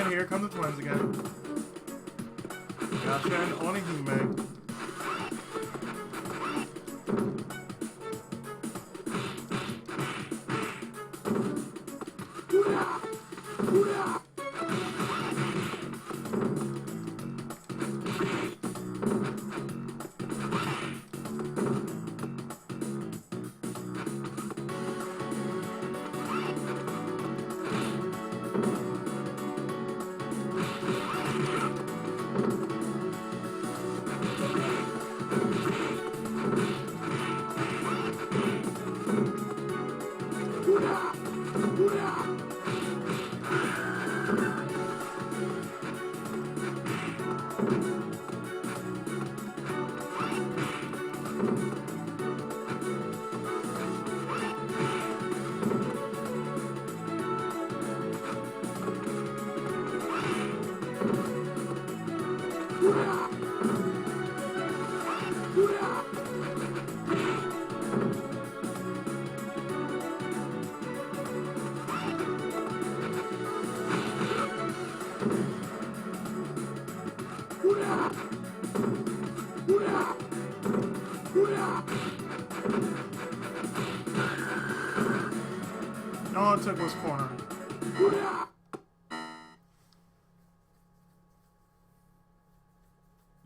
Here come the twins again. Yasha and Oneshot. All it took was corner.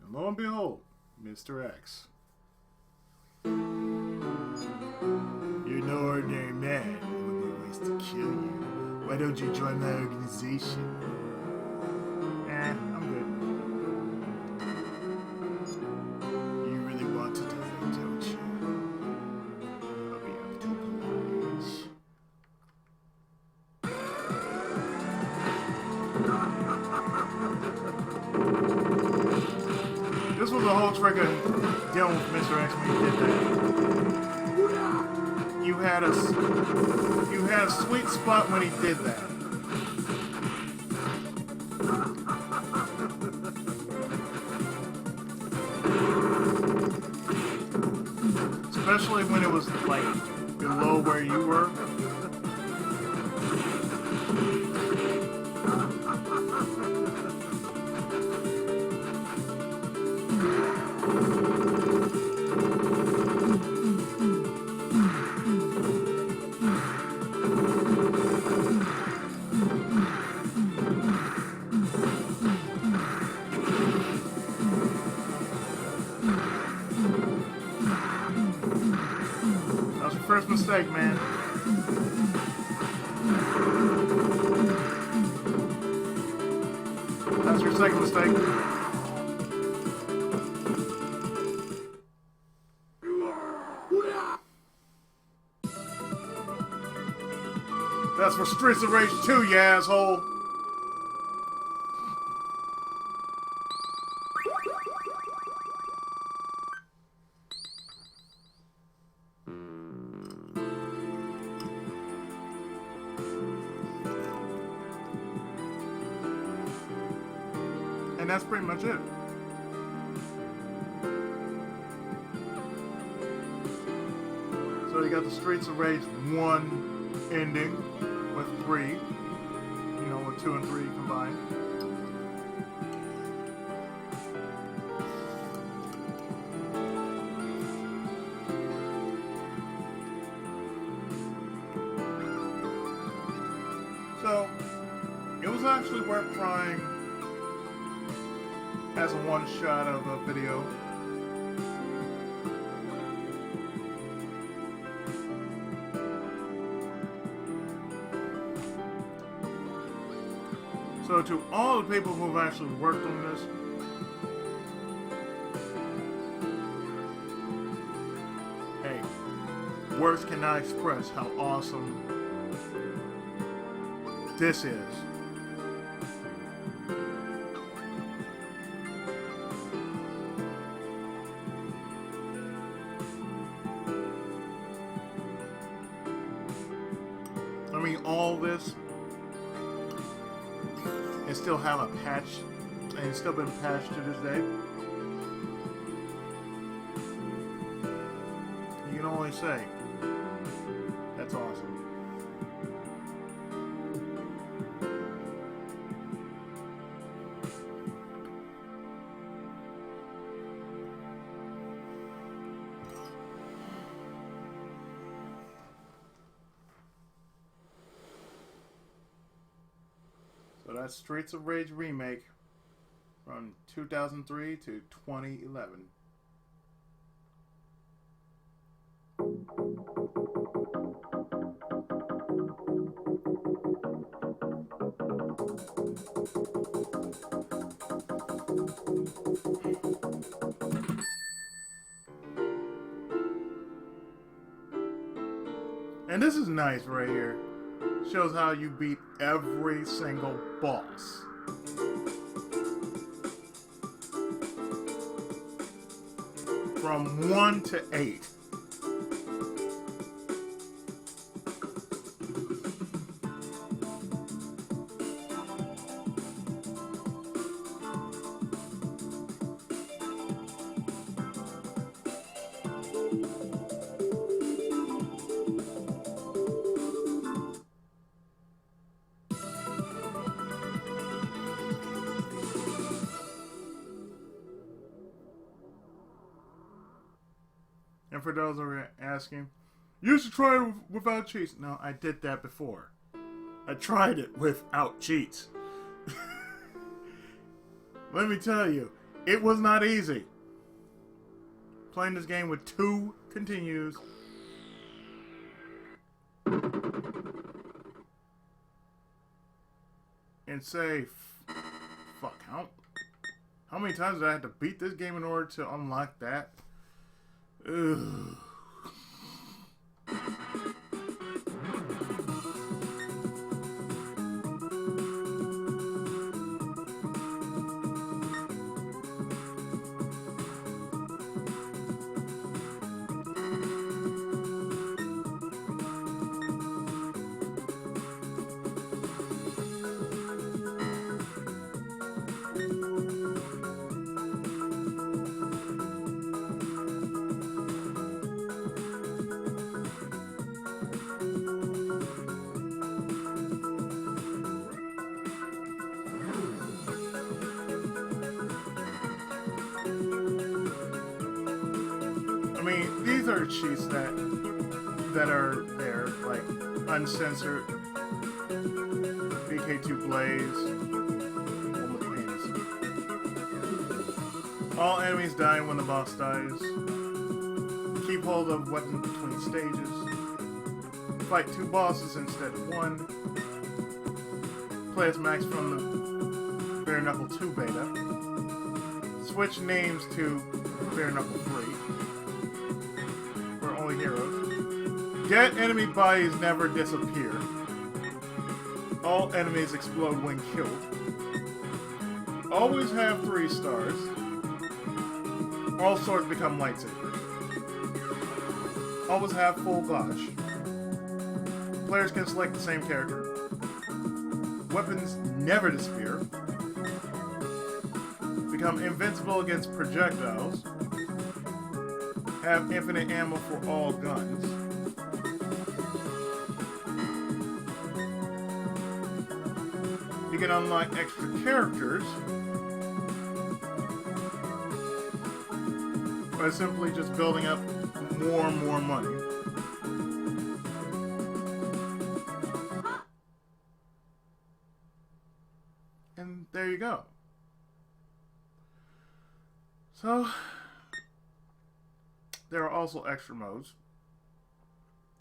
And lo and behold, Mr. X. You're no ordinary man. It would be a waste to kill you. Why don't you join my organization? I'm good. You really want to die, don't you? I'll be up to the This was a whole trick of dealing with Mr. X when you did that. You had a sweet spot when he did that. Especially when it was like below where you were. First mistake, man. That's your second mistake. That's for Streets of Rage 2, you asshole. And that's pretty much it. So you got the Streets of Rage 1 ending with 3. You know, with 2 and 3 combined. So, it was actually worth trying as a one-shot of a video. So to all the people who have actually worked on this, hey, words cannot express how awesome this is. I mean, all this, and still have a patch, and it's still been patched to this day. You can only say, that's awesome. So that's Streets of Rage Remake from 2003 to 2011. And this is nice right here. Shows how you beat every single boss. From 1 to 8. And for those who are asking, You should try it without cheats. No, I did that before. I tried it without cheats. Let me tell you, it was not easy. Playing this game with 2 continues. And say, fuck, how many times did I have to beat this game in order to unlock that? Ugh. I mean, these are cheats that are there, like uncensored, VK2 Blaze, all enemies die when the boss dies. Keep hold of weapons between stages. Fight 2 bosses instead of 1. Play as Max from the Bare Knuckle 2 beta. Switch names to Bare Knuckle 3. Heroes. Dead enemy bodies never disappear. All enemies explode when killed. Always have 3 stars. All swords become lightsabers. Always have full dodge. Players can select the same character. Weapons never disappear. Become invincible against projectiles. Have infinite ammo for all guns. You can unlock extra characters by simply just building up more and more money. And there you go. So, there are also extra modes,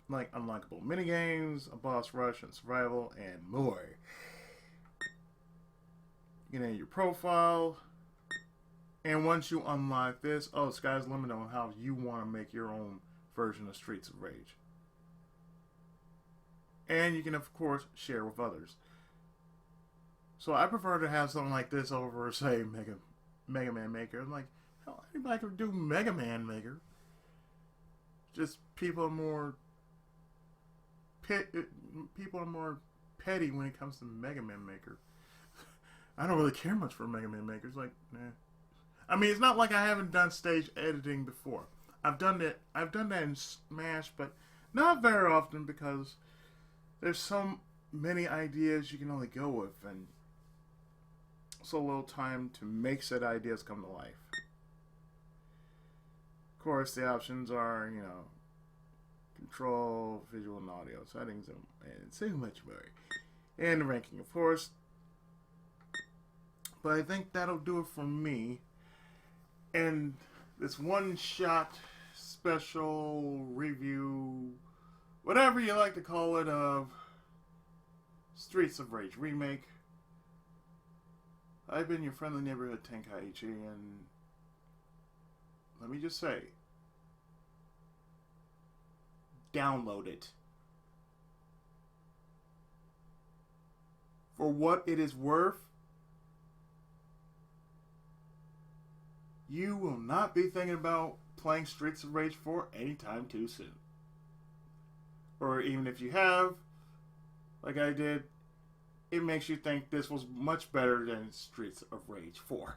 like unlockable minigames, a boss rush, and survival, and more. You can add your profile, and once you unlock this, oh, sky's the limit on how you want to make your own version of Streets of Rage. And you can, of course, share with others. So I prefer to have something like this over, say, Mega Man Maker. I'm like, hell, anybody could do Mega Man Maker. Just people are more petty when it comes to Mega Man Maker. I don't really care much for Mega Man Maker. It's like, nah. I mean, it's not like I haven't done stage editing before. I've done that in Smash, but not very often because there's so many ideas you can only go with, and so little time to make said ideas come to life. Of course, the options are, you know, control, visual and audio settings, and so much more. And the ranking, of course. But I think that'll do it for me. And this one-shot special review, whatever you like to call it, of Streets of Rage Remake. I've been your friendly neighborhood Tenkaichi, and let me just say, download it. For what it is worth, you will not be thinking about playing Streets of Rage 4 anytime too soon. Or even if you have, like I did, it makes you think this was much better than Streets of Rage 4.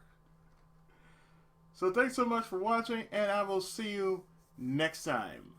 So thanks so much for watching, and I will see you next time.